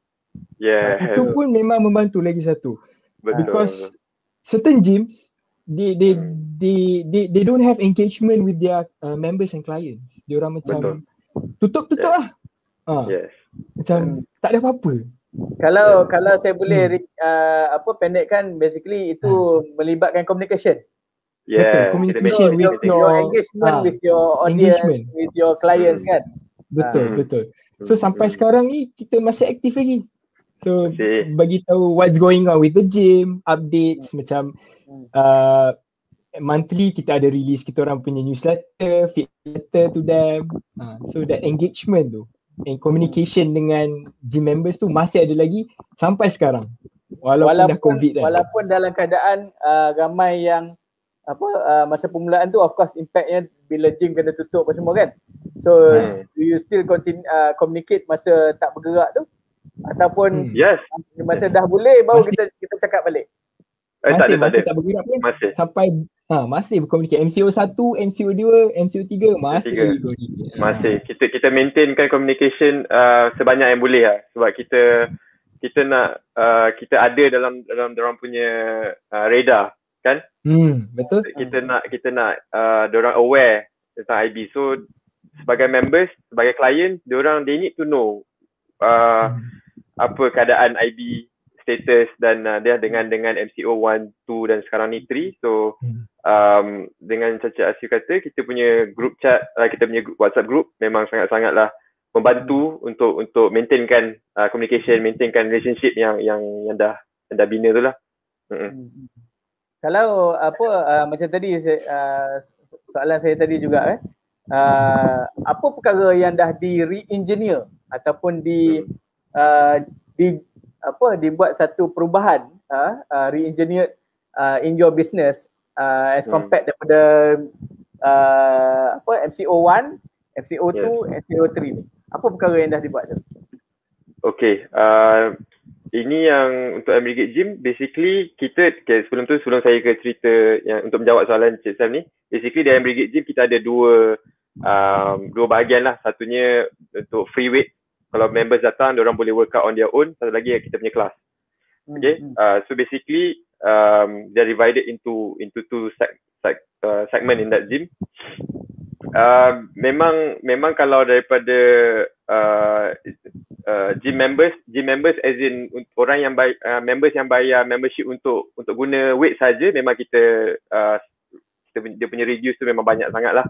[SPEAKER 3] Itu pun memang membantu lagi satu. Because certain gyms they don't have engagement with their members and clients. Dia orang macam tutup lah. Macam tak ada apa-apa.
[SPEAKER 1] Kalau saya boleh pendekkan, basically itu melibatkan communication.
[SPEAKER 3] Betul, communication with
[SPEAKER 1] your engagement with your audience, with your clients kan.
[SPEAKER 3] Betul. So sampai sekarang ni kita masih aktif lagi. So bagi tahu what's going on with the gym, updates macam monthly kita ada release kita orang punya newsletter, feed letter to them. So that engagement tu communication dengan gym members tu masih ada lagi sampai sekarang. Walaupun dah COVID kan.
[SPEAKER 1] Walaupun dalam keadaan ramai yang masa permulaan tu of course impactnya bila gym kena tutup apa semua kan. So do you still continue communicate masa tak bergerak tu? Ataupun masa dah boleh baru kita cakap balik?
[SPEAKER 3] Masih tak bergerak pun sampai masih berkomunikasi. MCO 1, MCO 2, MCO 3 masih berkomunikasi.
[SPEAKER 2] Masih. Kita maintainkan communication sebanyak yang boleh lah. Sebab kita nak kita ada dalam dorang punya radar kan?
[SPEAKER 3] Betul.
[SPEAKER 2] Kita nak dorang aware tentang IB. So sebagai members, sebagai client, they need to know apa keadaan IB status dan dia dengan MCO 1, 2 dan sekarang ni 3. So dengan Caca Asyu kata, kita punya group chat, kita punya WhatsApp group memang sangat-sangatlah membantu untuk maintainkan communication, maintainkan relationship yang dah bina tu lah.
[SPEAKER 1] Kalau macam tadi soalan saya tadi juga apa perkara yang dah di re-engineer ataupun dibuat satu perubahan re-engineered in your business as compared daripada MCO 1, MCO 2, MCO 3 ni. Apa perkara yang dah dibuat tu?
[SPEAKER 2] Okay, ini yang untuk Aggregate Gym, basically sebelum saya ke cerita yang untuk menjawab soalan Cik Sam ni, basically di Aggregate Gym kita ada dua bahagian lah. Satunya untuk free weight, kalau members datang diorang boleh workout on their own. Satu lagi kita punya kelas. Okay, so basically they're divided into two segment in that gym. Memang kalau daripada gym members as in orang yang members yang bayar membership untuk guna weight saja, memang dia punya reduce tu memang banyak sangat lah.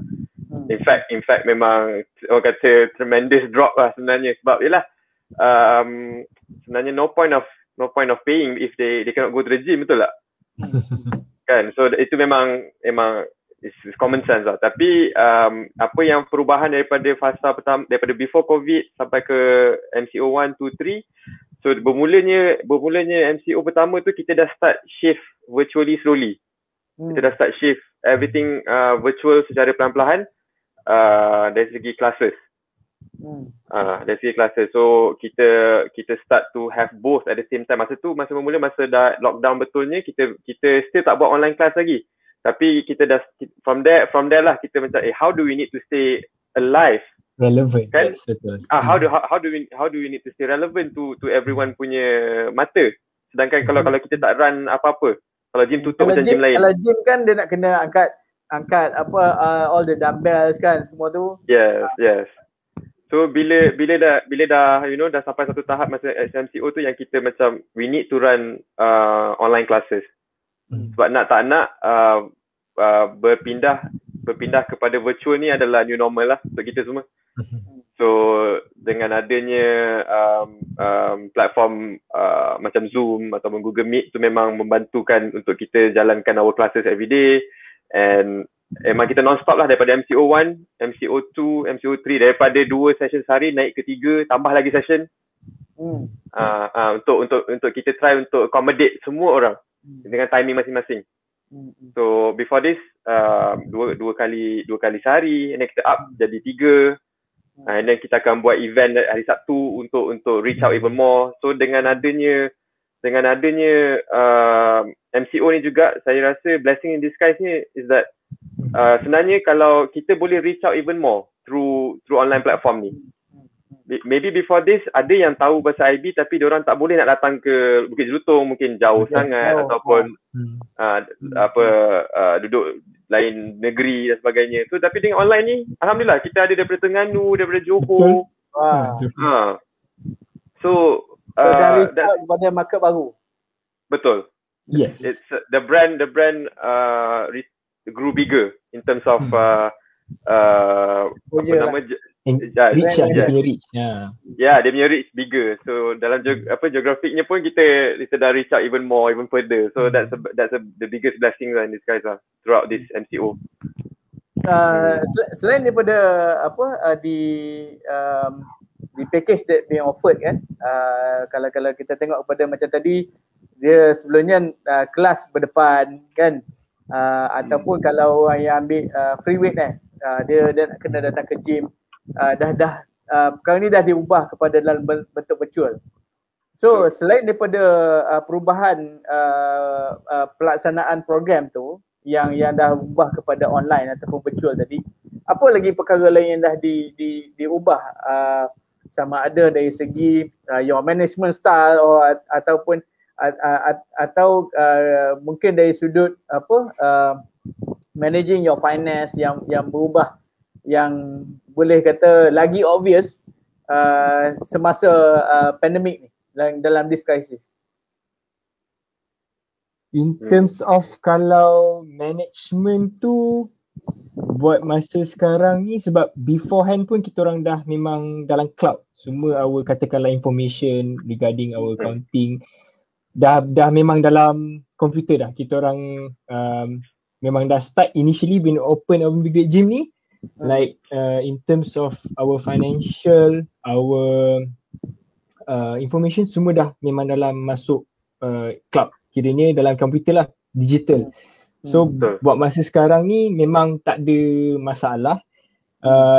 [SPEAKER 2] In fact memang orang kata tremendous drop lah sebenarnya, sebab yelah sebenarnya no point of paying if they cannot go to the gym, betul tak? Kan, so itu memang it's common sense lah. Tapi apa yang perubahan daripada fasa pertama, daripada before COVID sampai ke MCO 1, 2, 3, so bermulanya MCO pertama tu kita dah start shift virtually slowly. Kita dah start shift everything virtual secara perlahan-lahan dari segi classes. Dari segi classes. So kita start to have both at the same time. Masa bermula masa dah lockdown betulnya, kita still tak buat online class lagi. Tapi kita dah from there lah kita macam how do we need to stay alive,
[SPEAKER 3] relevant,
[SPEAKER 2] kan?
[SPEAKER 3] yes, betul.
[SPEAKER 2] How do we need to stay relevant to everyone punya mata. Sedangkan kalau kita tak run apa-apa, kalau gym tutup macam gym lain.
[SPEAKER 1] Kalau gym kan dia nak kena angkat all the dumbbells kan, semua tu.
[SPEAKER 2] Yes. So bila dah dah sampai satu tahap masa MCO tu yang kita macam we need to run online classes. Sebab nak tak nak berpindah kepada virtual ni adalah new normal lah untuk kita semua. So dengan adanya platform macam Zoom ataupun Google Meet tu memang membantukan untuk kita jalankan our classes every day. And memang kita non-stop lah daripada MCO 1, MCO 2, MCO 3, daripada 2 session sehari naik ke 3, tambah lagi session. Untuk kita try untuk accommodate semua orang dengan timing masing-masing. So before this dua kali sehari, and then kita up jadi 3, and then kita akan buat event hari Sabtu untuk reach out even more. So dengan adanya MCO ni juga, saya rasa blessing in disguise ni is that sebenarnya kalau kita boleh reach out even more through online platform ni. Maybe before this ada yang tahu pasal IB tapi diorang tak boleh nak datang ke Bukit Jelutong, mungkin jauh sangat ataupun duduk lain negeri dan sebagainya. So tapi dengan online ni alhamdulillah kita ada daripada Terengganu, daripada Johor. So
[SPEAKER 1] dari kepada market baru.
[SPEAKER 2] Betul.
[SPEAKER 3] Yes.
[SPEAKER 2] It's the brand grew bigger in terms of
[SPEAKER 3] reach dia punya reach.
[SPEAKER 2] Dia punya reach bigger. So dalam geografiknya pun kita dah reach out even more, even further. So that's the biggest blessing in disguise lah throughout this MCO.
[SPEAKER 1] Selain daripada the package that being offered kan, kalau kita tengok kepada macam tadi, dia sebelumnya kelas berdepan kan, ataupun kalau orang yang ambil free weight dia nak kena datang ke gym, perkara ni dah diubah kepada dalam bentuk virtual. So selain daripada perubahan pelaksanaan program tu yang dah ubah kepada online ataupun virtual tadi, apa lagi perkara lain yang dah diubah, sama ada dari segi your management style ataupun atau mungkin dari sudut managing your finance yang berubah, yang boleh kata lagi obvious semasa pandemik ni dalam this crisis.
[SPEAKER 3] In terms of kalau management tu buat masa sekarang ni, sebab beforehand pun kita orang dah memang dalam cloud, semua our katakanlah information regarding our accounting dah memang dalam komputer dah. Kita orang memang dah start initially when open Urban Brigade Gym ni, like in terms of our financial, our information semua dah memang dalam masuk cloud, kiranya dalam komputer lah, digital. So buat masa sekarang ni memang tak ada masalah.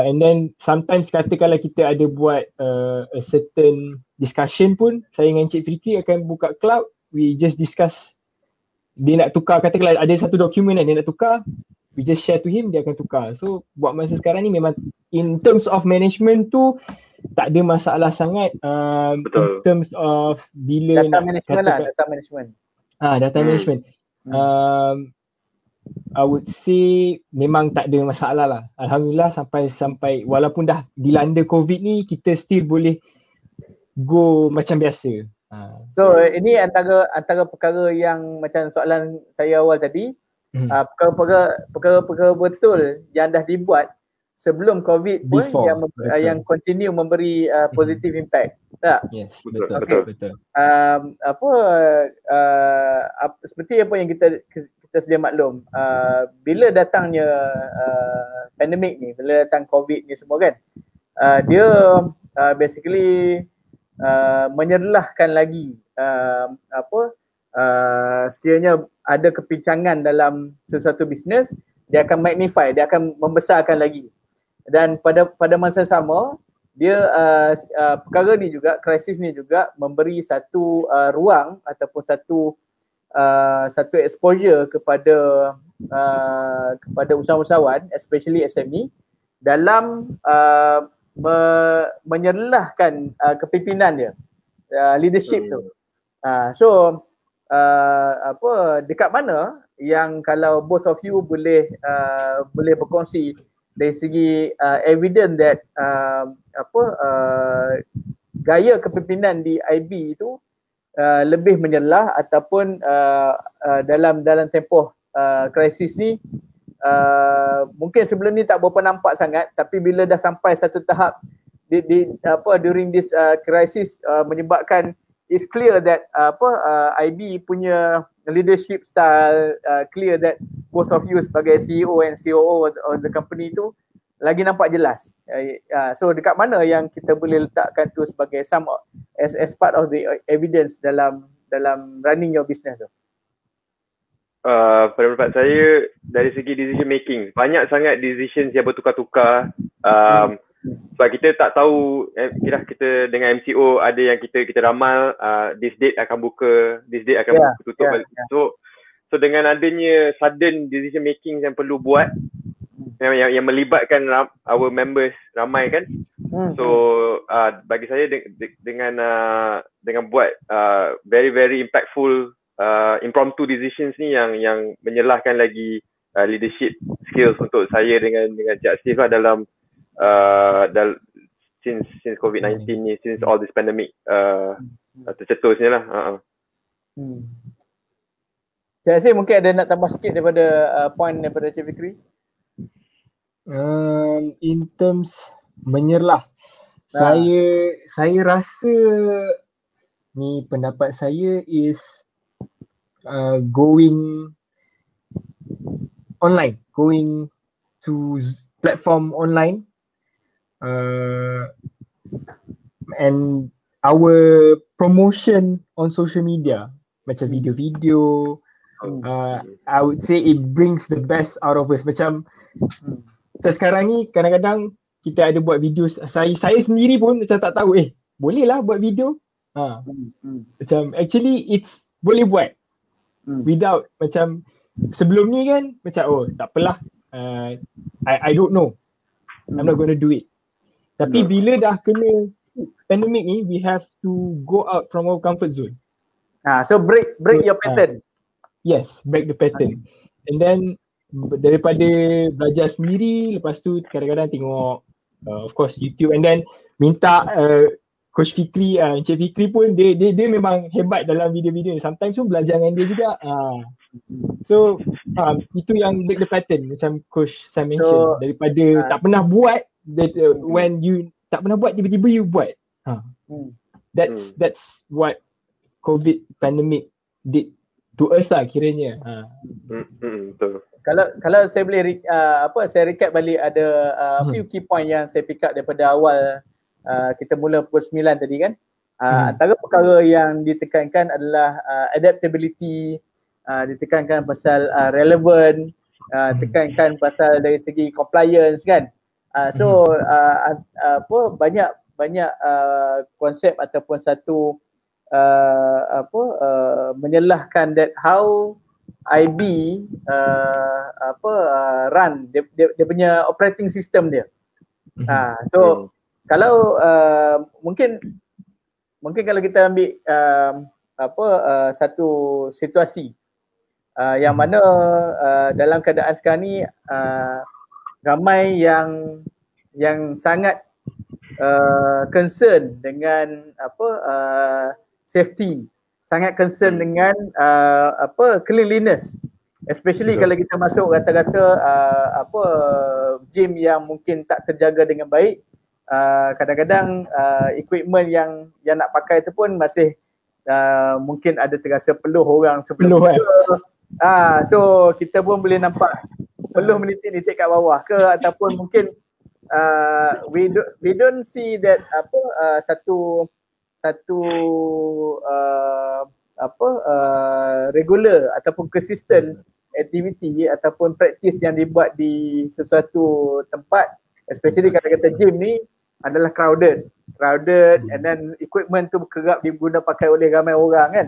[SPEAKER 3] And then sometimes katakanlah kita ada buat a certain discussion pun, saya dengan Encik Fikri akan buka cloud, we just discuss. Dia nak tukar, katakanlah ada satu dokumen dia nak tukar, we just share to him, dia akan tukar. So buat masa sekarang ni memang in terms of management tu tak ada masalah sangat. In terms of bila
[SPEAKER 1] data management data management.
[SPEAKER 3] Data management. I would say memang tak ada masalah lah. Alhamdulillah sampai walaupun dah dilanda COVID ni, kita still boleh go macam biasa.
[SPEAKER 1] So ini antara perkara yang macam soalan saya awal tadi, perkara-perkara betul yang dah dibuat sebelum COVID pun yang continue memberi positive impact. Tak?
[SPEAKER 3] Yes, betul.
[SPEAKER 1] Seperti apa yang kita sedia maklum, bila datangnya pandemik ni, bila datang COVID ni semua kan, dia basically menyerlahkan lagi sekiranya ada kepincangan dalam sesuatu bisnes, dia akan magnify, dia akan membesarkan lagi. Dan pada masa sama, dia perkara ni juga, krisis ni juga memberi satu ruang ataupun satu exposure kepada usahawan, especially SME, dalam menyerlahkan kepimpinan dia, leadership tu. So dekat mana yang kalau both of you boleh berkongsi dari segi evidence that gaya kepimpinan di IB itu lebih menyerlah ataupun dalam tempoh krisis ni, mungkin sebelum ni tak berapa nampak sangat, tapi bila dah sampai satu tahap during this crisis, menyebabkan it's clear that IB punya leadership style, clear that both of you sebagai CEO and COO of the company tu lagi nampak jelas. So dekat mana yang kita boleh letakkan tu sebagai some as part of the evidence dalam running your business tu?
[SPEAKER 2] Pada pendapat saya, dari segi decision making, banyak sangat decisions yang bertukar-tukar. Sebab kita tak tahu, kita dengan MCO ada yang kita ramal this date akan buka, this date akan tutup balik. So dengan adanya sudden decision making yang perlu buat, yang melibatkan our members ramai kan. So bagi saya dengan buat very very impactful impromptu decisions ni yang menyerlahkan lagi leadership skills untuk saya dengan Cik Steve lah dalam since COVID-19 ni, since all this pandemic tercetusnya lah.
[SPEAKER 1] Cik Steve mungkin ada nak tambah sikit daripada point daripada Cik Fikri?
[SPEAKER 3] In terms menyerlah, saya rasa ni pendapat saya is going online, going to platform online, and our promotion on social media macam video-video, I would say it brings the best out of us. Macam sekarang ni kadang-kadang kita ada buat video, saya sendiri pun macam tak tahu boleh lah buat video. Macam actually it's boleh buat without macam sebelum ni kan macam tak apalah, I don't know, I'm not gonna do it. Tapi bila dah kena pandemic ni, we have to go out from our comfort zone.
[SPEAKER 1] So break your pattern.
[SPEAKER 3] Yes, break the pattern. And then daripada belajar sendiri, lepas tu kadang-kadang tengok of course YouTube, and then minta Coach Fikri, Encik Fikri pun dia memang hebat dalam video-video. Sometimes pun belajar dengan dia juga. So itu yang break the pattern macam Coach Sam mention, daripada tak pernah buat, when you tak pernah buat tiba-tiba you buat. That's what COVID pandemic did to us lah kiranya.
[SPEAKER 2] Betul.
[SPEAKER 1] Kalau saya boleh saya recap balik, ada few key point yang saya pick up daripada awal kita mula pukul 9 tadi kan. Antara perkara yang ditekankan adalah adaptability, ditekankan pasal relevant, tekankan pasal dari segi compliance kan. Banyak konsep ataupun satu menyelahkan that how IB run dia punya operating system dia. Kalau mungkin kalau kita ambil satu situasi yang mana dalam keadaan sekarang ni ramai yang sangat concern dengan safety, sangat concern dengan cleanliness, especially kalau kita masuk rata-rata gym yang mungkin tak terjaga dengan baik. Kadang-kadang equipment yang nak pakai tu pun masih mungkin ada terasa peluh orang sebelum so kita pun boleh nampak peluh menitik-nitik kat bawah ke, ataupun mungkin we don't see that satu regular ataupun consistent activity ataupun practice yang dibuat di sesuatu tempat, especially kalau kata gym ni adalah crowded and then equipment tu kerap diguna pakai oleh ramai orang kan.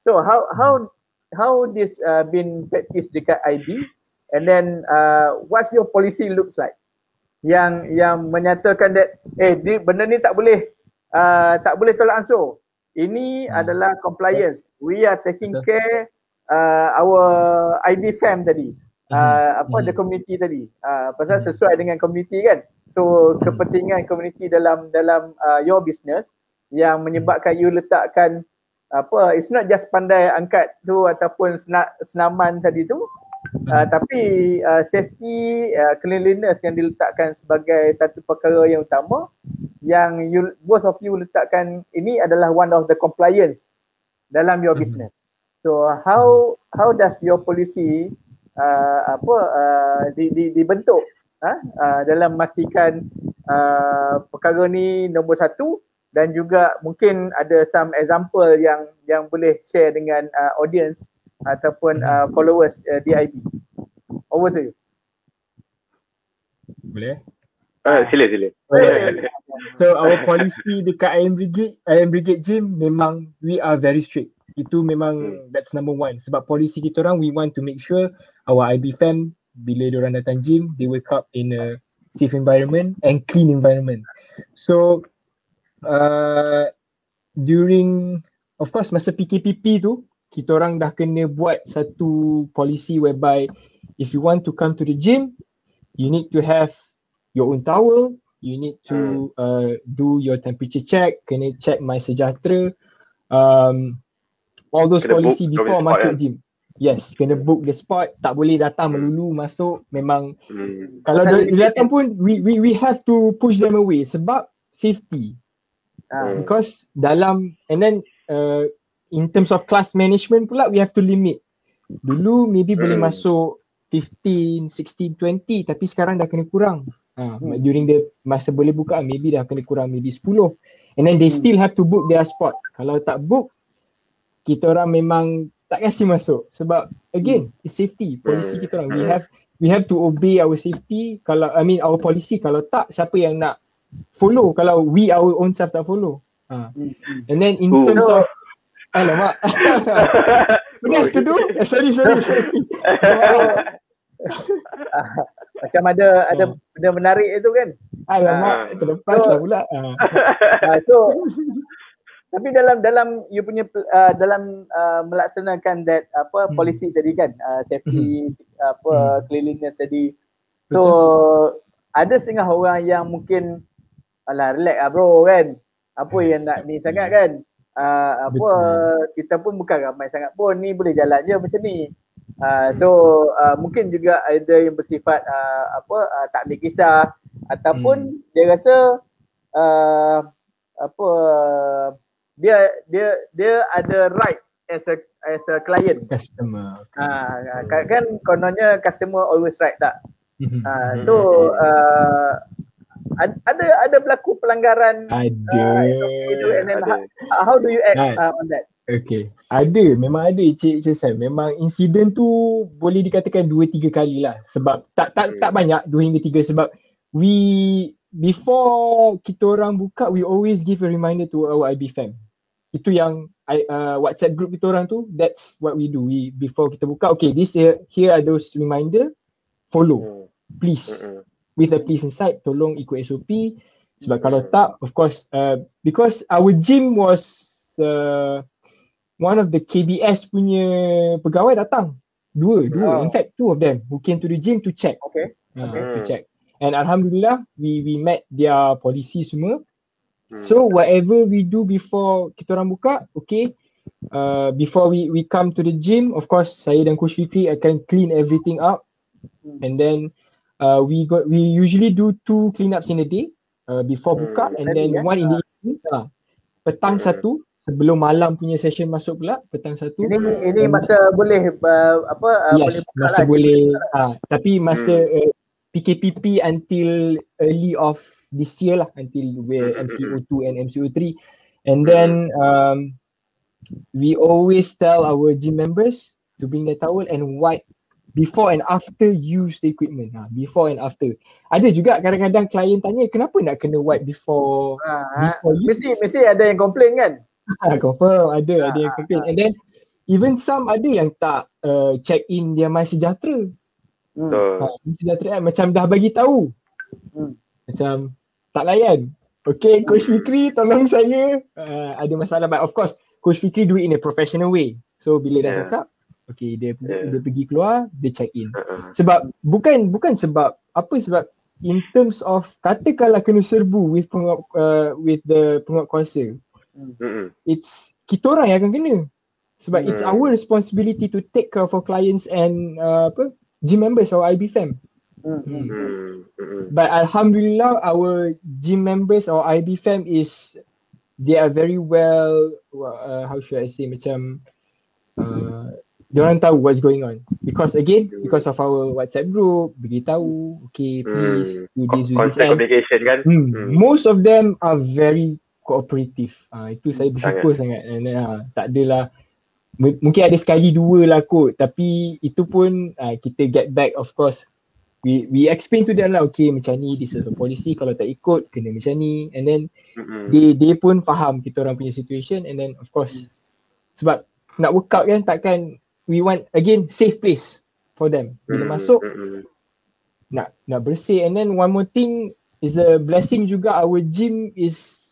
[SPEAKER 1] So how this been practiced dekat IB, and then what's your policy looks like yang menyatakan that benda ni tak boleh tolak ansur. Ini adalah compliance. We are taking care our IB fam tadi. The community tadi. Pasal sesuai dengan community kan. So kepentingan community dalam your business yang menyebabkan you letakkan it's not just pandai angkat tu ataupun senaman tadi tu, tapi safety, cleanliness yang diletakkan sebagai satu perkara yang utama, yang both of you letakkan ini adalah one of the compliance dalam your business. So how does your policy dibentuk dalam memastikan perkara ni nombor satu, dan juga mungkin ada some example yang boleh share dengan audience ataupun followers DIB. Over to you.
[SPEAKER 3] Boleh?
[SPEAKER 2] Sila.
[SPEAKER 3] So our policy dekat IM Brigade Gym memang we are very strict. Itu memang that's number one. Sebab polisi kita orang, we want to make sure our IB fam bila diorang datang gym, they wake up in a safe environment and clean environment. So during, of course, masa PKPP tu, kita orang dah kena buat satu polisi whereby if you want to come to the gym, you need to have your own towel, you need to do your temperature check, kena check MySejahtera, all those kena policy before masuk gym. Yes, kena book the spot, tak boleh datang melulu masuk. Memang kalau dia datang pun we have to push them away sebab safety. Because dalam, and then in terms of class management pula, we have to limit. Dulu maybe boleh masuk 15, 16, 20, tapi sekarang dah kena kurang. During the masa boleh buka, maybe dah kena kurang maybe 10. And then they still have to book their spot. Kalau tak book, kita orang memang tak kasih masuk. Sebab again, it's safety. Polisi kita orang, we have to obey our safety. Kalau our policy, kalau tak, siapa yang nak follow kalau we our own self tak follow. And then in terms of alamak. Pedas ke tu? Sorry.
[SPEAKER 1] Macam ada benda menarik itu kan.
[SPEAKER 3] Alamak, terlepas lah pula.
[SPEAKER 1] So tapi dalam you punya dalam melaksanakan that policy tadi kan, safety cleanliness tadi. So ada setengah orang yang mungkin alah relax lah bro kan. Apa yang nak ni sangat kan. Kita pun bukan ramai sangat pun, ni boleh jalan je macam ni. So mungkin juga ada yang bersifat tak ambil kisah ataupun dia rasa dia ada right as a client,
[SPEAKER 3] customer.
[SPEAKER 1] Kan kononnya customer always right tak? So ada berlaku pelanggaran how do you act on that?
[SPEAKER 3] Okay, memang ada Cik Sam. Memang insiden tu boleh dikatakan 2-3 kali lah. Sebab tak banyak 2 hingga 3 sebab before kita orang buka, we always give a reminder to our IB fam. Itu yang WhatsApp group kita orang tu, that's what we do. Before kita buka, okay, here are those reminder, follow please. With the please inside, tolong ikut SOP. Sebab kalau tak, of course, because our gym was one of the KBS punya pegawai datang. Dua. In fact, 2 of them who came to the gym to check. To check. And Alhamdulillah, we met their policy semua. So whatever we do before kita orang buka, okay, before we come to the gym, of course, saya dan Coach Fikri akan clean everything up. And then we usually do 2 cleanups in a day before buka, and then one in the evening. Petang satu, sebelum malam punya session masuk pula, petang satu.
[SPEAKER 1] Ini masa boleh
[SPEAKER 3] yes,
[SPEAKER 1] boleh
[SPEAKER 3] masa
[SPEAKER 1] lah,
[SPEAKER 3] boleh tapi masa PKPP until early of this year lah, until we're MCO2 and MCO3. And then we always tell our gym members to bring their towel and wipe before and after use the equipment. Before and after. Ada juga kadang-kadang klien tanya, kenapa nak kena wipe before use?
[SPEAKER 1] Mesti ada yang complain kan?
[SPEAKER 3] Confirm ada yang complain. And then even some ada yang tak check in dia MySejahtera. MySejahtera macam dah bagi tahu. Macam tak layan. Okay, Coach Fikri tolong saya, ada masalah. But of course, Coach Fikri do it in a professional way. So bila dah cakap, okay, dia pergi keluar, dia check in. Sebab bukan sebab apa, sebab in terms of katakanlah kena serbu with the penguat kuasa, it's kita orang yang akan kena. Sebab it's our responsibility to take care of our clients and gym members or IB fam. But Alhamdulillah, our gym members or IB fam they are very well, how should I say, macam diorang tahu what's going on. Because of our WhatsApp group, beritahu, okay, please do this.
[SPEAKER 2] Constant communication kan.
[SPEAKER 3] Most of them are very cooperative. Itu saya bersyukur sangat. And tak adalah, mungkin ada sekali 2 lah kot, tapi itu pun kita get back, of course. We explain to them lah, okay, macam ni, this is the policy, kalau tak ikut kena macam ni. And then they pun faham kita orang punya situation. And then of course, sebab nak workout kan, takkan we want again safe place for them. Bila masuk nak bersih. And then one more thing is a blessing juga, our gym is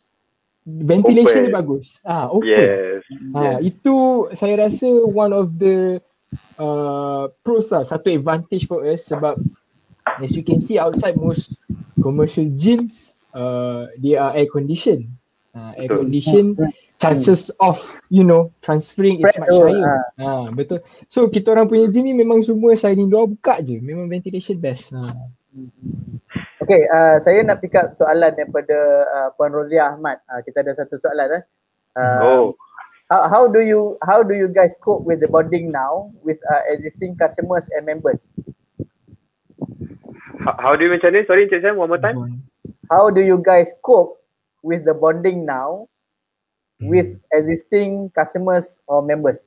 [SPEAKER 3] ventilation dia bagus. Open.
[SPEAKER 2] Yes.
[SPEAKER 3] Itu saya rasa one of the pros lah, satu advantage for us. Sebab as you can see outside, most commercial gyms they are air conditioned. Air conditioned, chances of transferring is much higher. Betul. So kita orang punya gym ni memang semua sliding door buka je. Memang ventilation best.
[SPEAKER 1] Okay, saya nak pick up soalan daripada Puan Rozia Ahmad. Kita ada satu soalan. How do you guys cope with the bonding now with existing customers and members?
[SPEAKER 2] How do you macam ni? Sorry Encik Sam, one more time.
[SPEAKER 1] How do you guys cope with the bonding now with existing customers or members?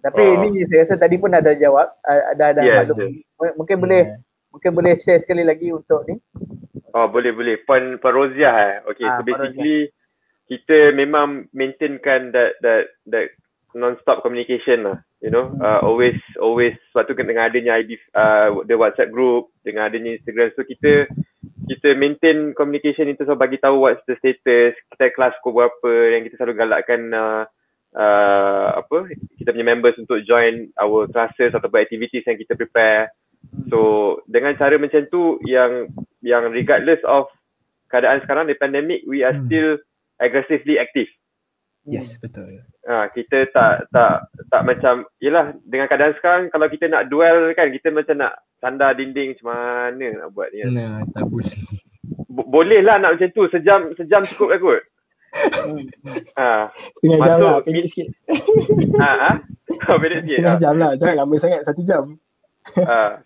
[SPEAKER 1] Tapi ini saya rasa tadi pun ada jawab, ada maklum. Mungkin boleh share sekali lagi untuk ni.
[SPEAKER 2] Boleh. Puan Roziah Okay, so basically kita memang maintainkan that non-stop communication lah, you know. Always sebab tu dengan adanya the WhatsApp group, dengan adanya Instagram, so kita maintain communication itu, so bagi tahu what's the status, kita kelas pukul berapa, yang kita selalu galakkan kita punya members untuk join our classes ataupun activities yang kita prepare. So dengan cara macam tu yang regardless of keadaan sekarang di pandemic, we are still aggressively active.
[SPEAKER 3] Yes, betul.
[SPEAKER 2] Kita tak macam, yelah dengan keadaan sekarang kalau kita nak duel kan, kita macam nak sandar dinding, macam mana nak buat ni kan?
[SPEAKER 3] Tak boleh.
[SPEAKER 2] Boleh lah nak macam tu, sejam cukup lah kot.
[SPEAKER 3] Tengah jam lah, pendek sikit.
[SPEAKER 2] Pendek sikit.
[SPEAKER 3] Tengah jam lah, jangan lama sangat, 1 jam.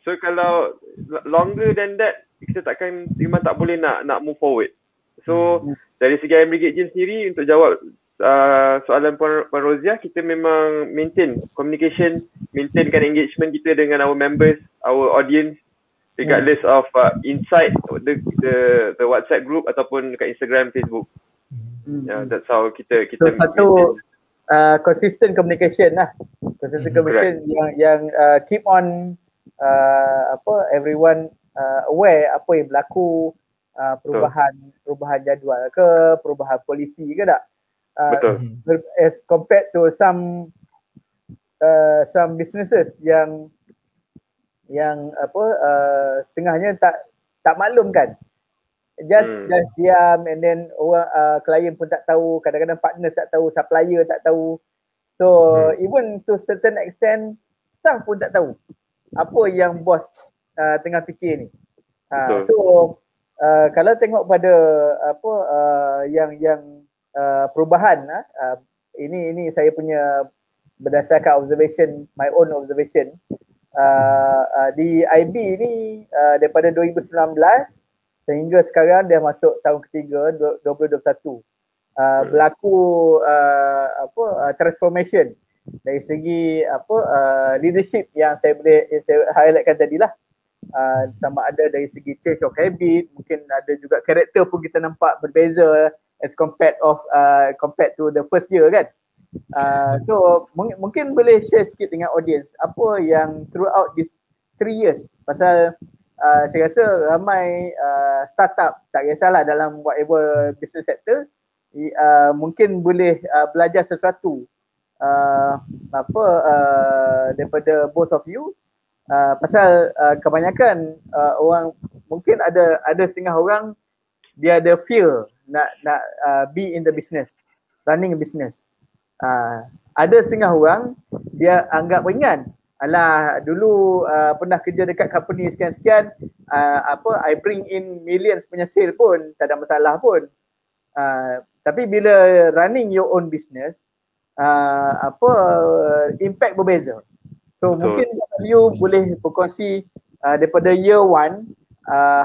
[SPEAKER 2] So kalau longer than that, kita memang tak boleh nak move forward. So dari segi Iron Brigade Gym sendiri, untuk jawab soalan Puan Roziah, kita memang maintain communication, maintainkan engagement kita dengan our members, our audience, regardless of inside the WhatsApp group ataupun dekat Instagram, Facebook. That's how kita
[SPEAKER 1] so satu consistent communication lah. Consistent communication yang keep on everyone aware apa yang berlaku, perubahan jadual ke, perubahan polisi ke tak.
[SPEAKER 2] Betul.
[SPEAKER 1] As compared to some businesses yang setengahnya tak maklum kan. Just diam, and then orang klien pun tak tahu, kadang-kadang partners tak tahu, supplier tak tahu. So even to certain extent staff pun tak tahu apa yang bos tengah fikir ni. So kalau tengok pada yang perubahan, ini saya punya berdasarkan observation, my own observation, di IB ni daripada 2019 sehingga sekarang dah masuk tahun ketiga 2021, berlaku transformation dari segi leadership yang saya highlightkan tadilah. Sama ada dari segi change of habit, mungkin ada juga karakter pun kita nampak berbeza as compared to the first year kan. So mungkin boleh share sikit dengan audience apa yang throughout this 3 years, pasal saya rasa ramai startup, tak kisahlah dalam whatever business sector, mungkin boleh belajar sesuatu daripada both of you, pasal kebanyakan orang, mungkin ada setengah orang dia ada fear nak be in the business, running a business. Ada setengah orang dia anggap ringan, alah dulu pernah kerja dekat company sekian-sekian, I bring in millions punya sale pun tak ada masalah pun. Tapi bila running your own business, impact berbeza. So mungkin you boleh berkongsi daripada year 1,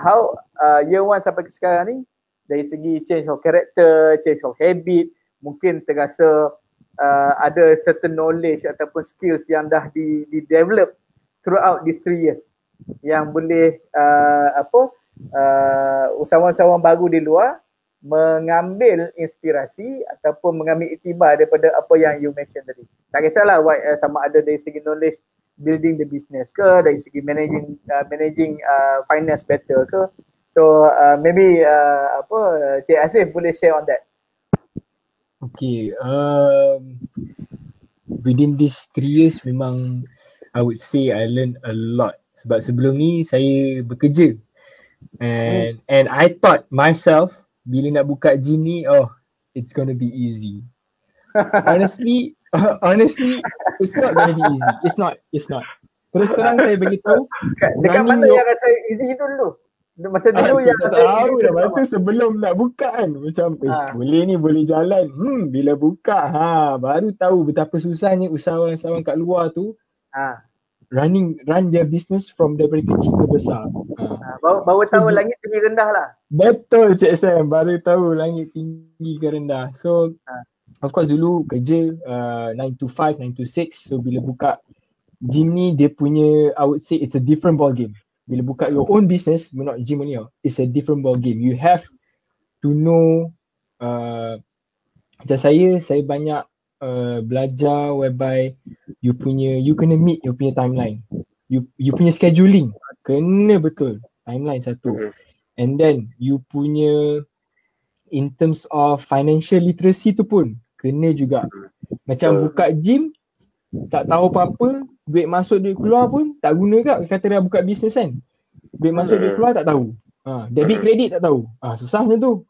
[SPEAKER 1] how year 1 sampai ke sekarang ni, dari segi change of character, change of habit, mungkin terasa ada certain knowledge ataupun skills yang dah di-develop throughout these 3 years yang boleh usahawan-usahawan baru di luar mengambil inspirasi ataupun mengambil iktibar daripada apa yang you mention tadi. Tak kisahlah sama ada dari segi knowledge building the business ke, dari segi managing finance better ke. So maybe Cik Asif boleh share on that.
[SPEAKER 3] Okay, within these 3 years memang I would say I learned a lot, sebab sebelum ni saya bekerja and I thought myself bila nak buka gym ni, it's gonna be easy. Honestly, it's not gonna be easy. It's not. Terus terang saya beritahu.
[SPEAKER 1] Dekat mana yang rasa easy itu dulu? Masa dulu yang
[SPEAKER 3] tak tahu dah, masa sebelum nak buka kan macam boleh ni, boleh jalan. Bila buka baru tahu betapa susahnya usahawan-usahawan kat luar tu run their business from daripada kecil ke besar.
[SPEAKER 1] baru tahu langit tinggi rendah lah.
[SPEAKER 3] Betul Cik Sam, baru tahu langit tinggi ke rendah. So of course dulu kerja 9 to 5, 9 to 6. So bila buka gym ni dia punya, I would say it's a different ball game. Bila buka your own business, not gym only, it's a different ball game. You have to know macam saya banyak belajar whereby you kena meet you punya timeline. You punya scheduling kena betul, timeline satu. And then you punya in terms of financial literacy tu pun kena juga. Macam buka gym tak tahu apa-apa, duit masuk duit keluar pun tak guna kat, kata dah buka bisnes kan. Duit masuk duit keluar tak tahu. Debit credit tak tahu. Susahnya tu.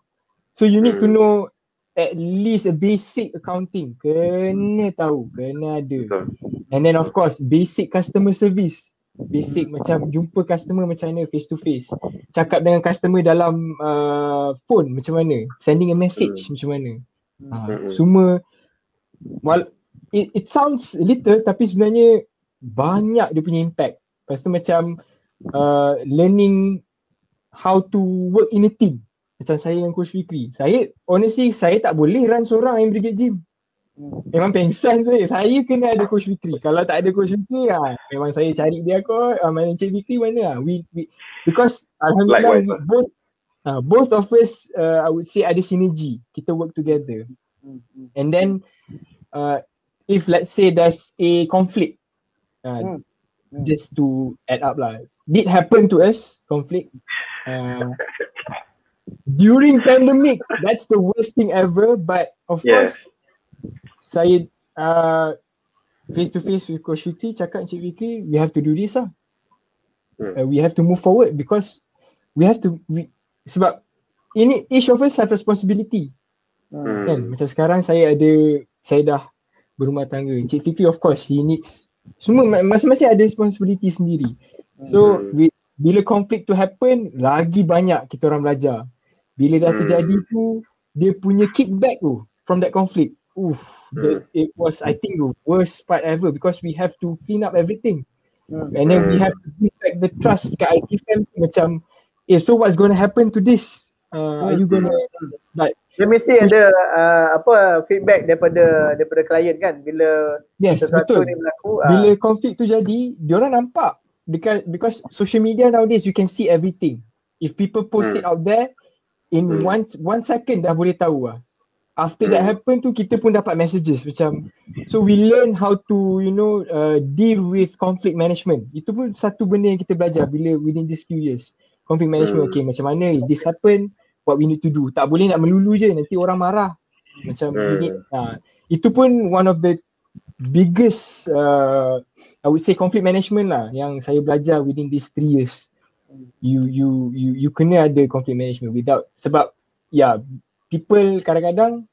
[SPEAKER 3] So you need to know at least a basic accounting. Kena tahu, kena ada. And then of course basic customer service. Basic macam jumpa customer macam mana face to face. Cakap dengan customer dalam phone macam mana. Sending a message macam mana. Semua it sounds little tapi sebenarnya banyak dia punya impact. Lepas tu macam learning how to work in a team. Macam saya dengan Coach Fikri. Saya honestly saya tak boleh run seorang Iron Brigade Gym. Memang pengsan saya. Saya kena ada Coach Fikri. Kalau tak ada Coach Fikri memang saya cari dia kot. Mana Cik Fikri mana we because alhamdulillah both of us I would say ada synergy. Kita work together. And then if let's say there's a conflict, just to add up lah, did happen to us conflict during pandemic. That's the worst thing ever. But of course saya face to face with Coach Fikri, cakap Cik Fikri, we have to do this lah. We have to move forward because we have to sebab ini each of us have responsibility. Kan macam sekarang saya dah berumah tangga. Cik Fikri of course he needs semua masing-masing ada responsibility sendiri. So bila konflik tu happen, lagi banyak kita orang belajar. Bila dah terjadi tu, dia punya kickback tu from that conflict. It was I think the worst part ever because we have to clean up everything. And then we have to give back the trust kat IT fam macam so what's going to happen to this? Are you going to like
[SPEAKER 1] dia mesti ada feedback daripada klien kan bila sesuatu ni berlaku.
[SPEAKER 3] Bila konflik tu jadi, diorang nampak because social media nowadays you can see everything. If people post it out there in one second dah boleh tahu lah. After that happen tu kita pun dapat messages macam, so we learn how to deal with conflict management. Itu pun satu benda yang kita belajar bila within these few years. Conflict management, okay macam mana this happen, what we need to do. Tak boleh nak melulu je, nanti orang marah. Macam itu pun one of the biggest I would say conflict management lah yang saya belajar within these 3 years. You kena ada conflict management without, sebab people kadang-kadang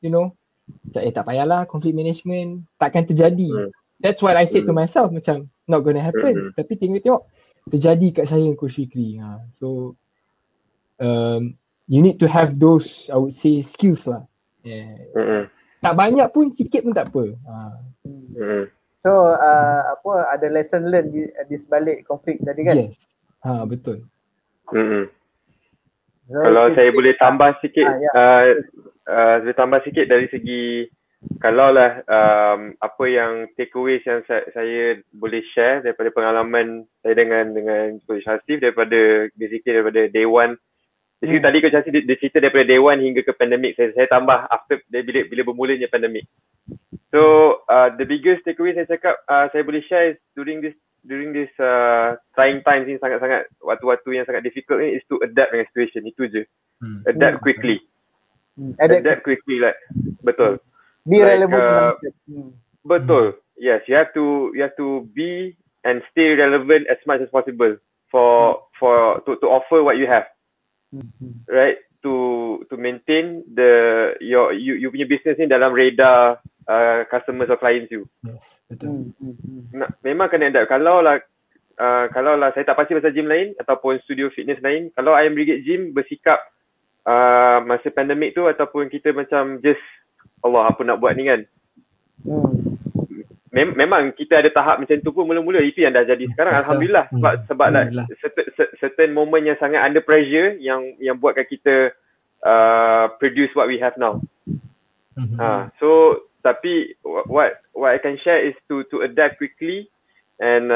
[SPEAKER 3] tak payahlah conflict management, takkan terjadi. That's what I said to myself, macam not gonna happen. Tapi tengok terjadi kat saya dengan Coach Fikri. So you need to have those, I would say, skills lah. Tak banyak pun, sikit pun tak apa.
[SPEAKER 1] So ada lesson learn di sebalik konflik tadi kan?
[SPEAKER 3] Yes. Betul.
[SPEAKER 2] So, kalau saya boleh tambah sikit, saya tambah sikit dari segi kalaulah apa yang takeaways yang saya boleh share daripada pengalaman saya dengan Coach Hasif daripada day one. Jadi tadi Coach Hasif dia cerita daripada day one hingga ke pandemik. Saya tambah after bila bermulanya pandemik. So the biggest takeaway saya cakap saya boleh share is during this trying times ni, sangat-sangat waktu-waktu yang sangat difficult ni, is to adapt dengan situation. Itu je. Adapt quickly. Adapt quickly lah. Betul.
[SPEAKER 1] Be relevant.
[SPEAKER 2] Betul. Yes, you have to be and stay relevant as much as possible to offer what you have. Right? To maintain you punya business ni dalam radar customers or clients you.
[SPEAKER 3] Betul.
[SPEAKER 2] Memang kena adapt. Kalau lah saya tak pasti pasal gym lain ataupun studio fitness lain, kalau Iron Brigade Gym bersikap masa pandemik tu ataupun kita macam just Allah apa nak buat ni kan, memang kita ada tahap macam tu pun mula-mula, itu yang dah jadi sekarang. Alhamdulillah, sebab certain moment yang sangat under pressure yang buatkan kita produce what we have now. So tapi what I can share is to adapt quickly, and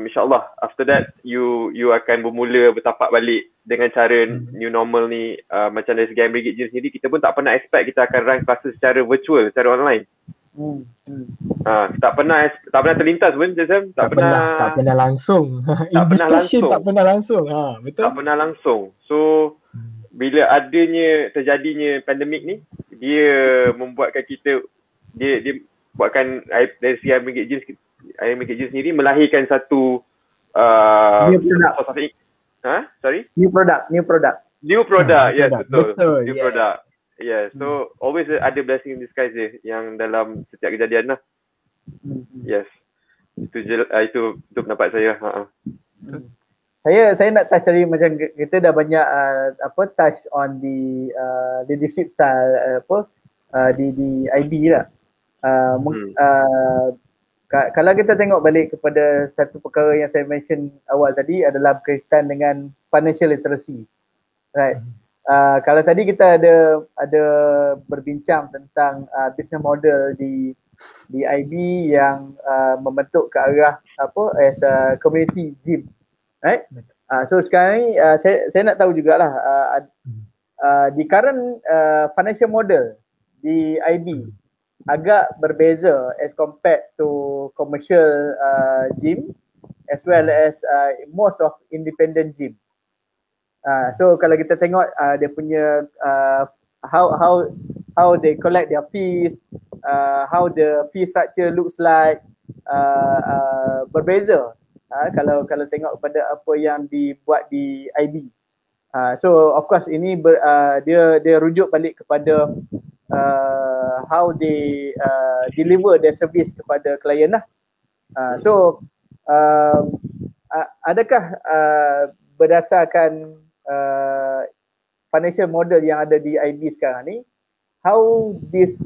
[SPEAKER 2] insyaAllah after that you akan bermula bertapak balik dengan cara new normal ni. Macam dari segi Brigade Gym sendiri, kita pun tak pernah expect kita akan run classes secara virtual, secara online. Tak pernah terlintas pun, Jazam. Tak
[SPEAKER 3] pernah langsung.
[SPEAKER 2] Tak pernah langsung.
[SPEAKER 3] Tak pernah langsung. Betul.
[SPEAKER 2] Tak pernah langsung. So bila terjadinya pandemik ni, dia membuatkan kita, dia buatkan dari segi Iron Brigade Gym sendiri melahirkan satu
[SPEAKER 1] new product. New product.
[SPEAKER 2] Yes, betul. New
[SPEAKER 3] yeah.
[SPEAKER 2] product. Yeah, so always ada blessing in disguise je yang dalam setiap kejadian lah. Yes. Itu pendapat saya.
[SPEAKER 1] Saya nak touch tadi, macam kita dah banyak touch on the leadership style di IB lah. Kalau kita tengok balik kepada satu perkara yang saya mention awal tadi adalah berkaitan dengan financial literacy, right? Kalau tadi kita ada berbincang tentang business model di IB yang membentuk ke arah as a community gym, right? So sekarang ni saya nak tahu jugalah di current financial model di IB agak berbeza as compared to commercial gym as well as most of independent gym. So kalau kita tengok dia punya how they collect their fees, how the fee structure looks like, berbeza kalau tengok kepada apa yang dibuat di IB. So of course ini dia rujuk balik kepada how they deliver their service kepada klien lah. So adakah berdasarkan financial model yang ada di IB sekarang ni, how this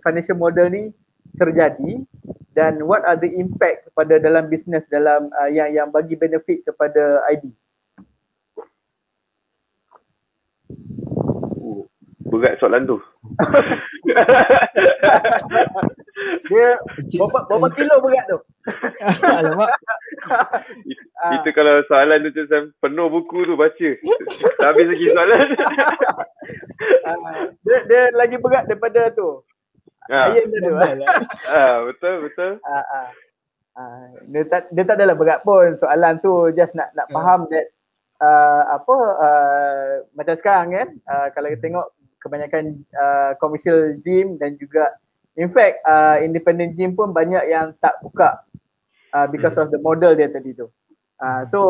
[SPEAKER 1] financial model ni terjadi dan what are the impact kepada dalam bisnes dalam yang bagi benefit kepada IB?
[SPEAKER 2] Berat soalan tu.
[SPEAKER 1] Dia berapa kilo berat tu?
[SPEAKER 3] Alamak.
[SPEAKER 2] Itu kalau soalan tu Sam, penuh buku tu baca. Tak habis lagi soalan.
[SPEAKER 1] Dia lagi berat daripada tu. Iron tu.
[SPEAKER 2] Betul.
[SPEAKER 1] Dia tak adalah berat pun. Soalan tu just nak faham that macam sekarang kan, kalau kita tengok kebanyakan commercial gym dan juga in fact independent gym pun banyak yang tak buka because of the model dia tadi tu. So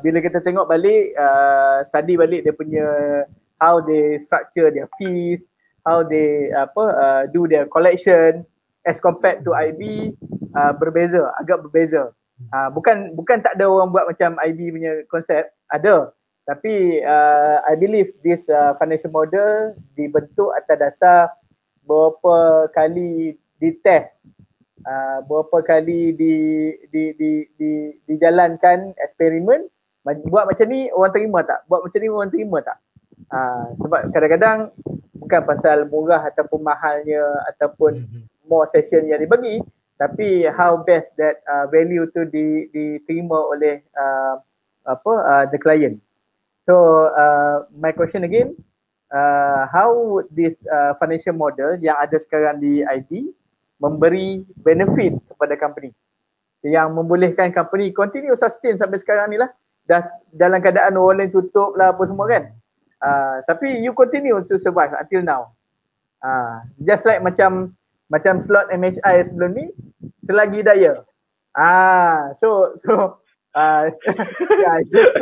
[SPEAKER 1] bila kita tengok balik, study balik dia punya how they structure their fees, how they do their collection as compared to IB, agak berbeza. Bukan tak ada orang buat macam IB punya konsep, ada. Tapi I believe this financial model dibentuk atas dasar beberapa kali ditest, beberapa kali dijalankan eksperimen. Buat macam ni orang terima tak? Buat macam ni orang terima tak? Sebab kadang-kadang bukan pasal murah ataupun mahalnya ataupun more session yang dibagi, tapi how best that value tu diterima oleh the client. So my question again, how would this financial model yang ada sekarang di IB memberi benefit kepada company, yang membolehkan company continue sustain sampai sekarang ni lah, dah dalam keadaan orang lain tutup lah apa semua kan, tapi you continue to survive until now. Just like macam slot MHI sebelum ni, selagi daya. So yeah, just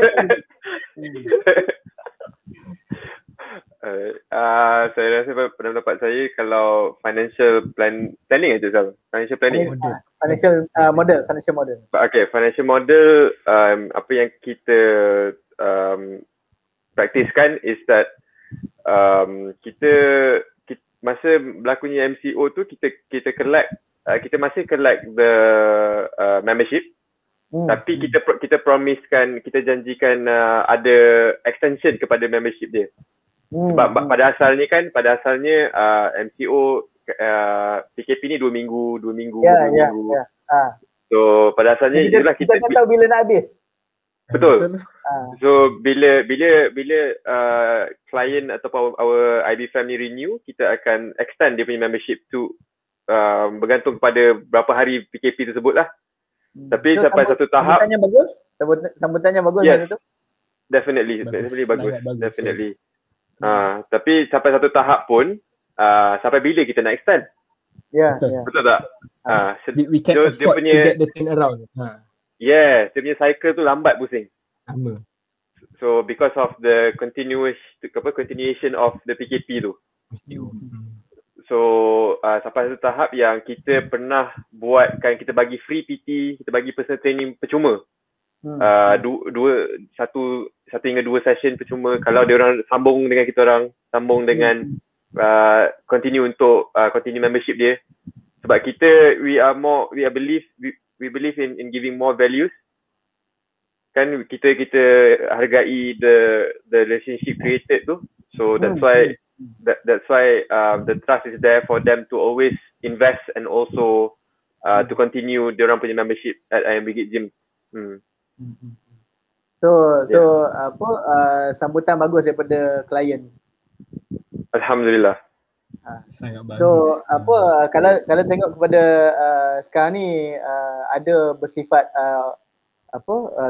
[SPEAKER 2] saya rasa pendapat saya, kalau financial planning aja Zal. Financial planning.
[SPEAKER 1] Financial model.
[SPEAKER 2] Okay, financial model, apa yang kita praktiskan is that kita masa berlakunya MCO tu kita collect kita masih collect the membership. Tapi kita promisekan, kita janjikan ada extension kepada membership dia. Sebab pada asalnya MCO PKP ni 2 minggu. So pada asalnya itulah
[SPEAKER 1] kita tak tahu bila nak habis.
[SPEAKER 2] Betul. So bila client ataupun our IB family renew, kita akan extend dia punya membership tu bergantung kepada berapa hari PKP tersebut lah. Tapi so, sampai satu tahap
[SPEAKER 1] sambutannya bagus
[SPEAKER 2] yes,
[SPEAKER 1] tu.
[SPEAKER 2] Definitely bagus. Definitely. Tapi sampai satu tahap pun sampai bila kita nak extend? Betul tak?
[SPEAKER 3] We can afford to get the turnaround.
[SPEAKER 2] Yes, dia punya cycle tu lambat pusing.
[SPEAKER 3] Lama.
[SPEAKER 2] So because of the continuation of the PKP tu. So sampai satu tahap yang kita pernah buatkan, kita bagi free PT, kita bagi personal training percuma. Satu hingga 2 session percuma kalau dia orang sambung dengan kita orang, sambung dengan continue untuk continue membership dia. Sebab kita we believe in giving more values. Kan kita hargai the relationship created tu. So that's why the trust is there for them to always invest and also to continue diorang punya membership at IM Brigade Gym.
[SPEAKER 1] So sambutan bagus daripada klien.
[SPEAKER 2] Alhamdulillah.
[SPEAKER 1] So kalau tengok kepada sekarang ni ada bersifat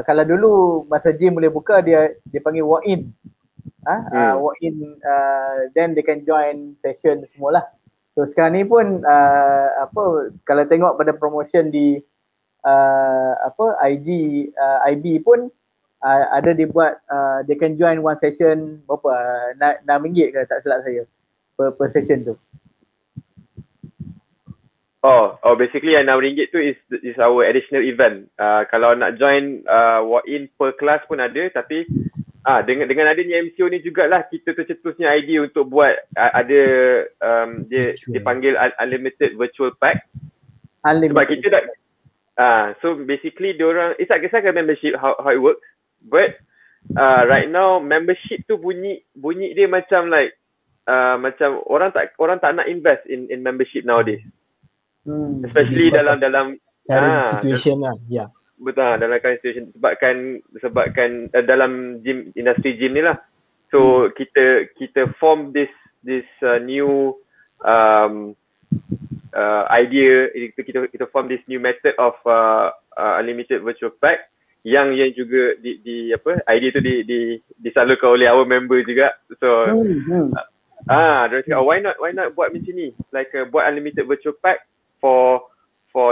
[SPEAKER 1] kalau dulu masa gym boleh buka, dia panggil walk in. Walk in, then they can join session semualah. So sekarang ni pun kalau tengok pada promotion di IG IB pun ada dibuat, they can join one session berapa, RM6 ke tak silap saya per session tu.
[SPEAKER 2] Basically yang RM6 tu is our additional event. Kalau nak join walk in per class pun ada, tapi dengan adanya MCO ni jugalah kita tercetusnya idea untuk buat ada dia panggil unlimited virtual pack. Sebab kita dah so basically diorang, it's like a membership how it works, but right now membership tu bunyi dia macam like macam orang tak nak invest in membership nowadays. Especially dalam
[SPEAKER 3] current situation lah.
[SPEAKER 2] Betul, dalam current situation sebabkan dalam gym, industri gym ni lah. So kita form this new idea, kita form this new method of unlimited virtual pack yang juga idea tu disalurkan oleh our member juga. So dia cakap why not buat macam ni, like buat unlimited virtual pack for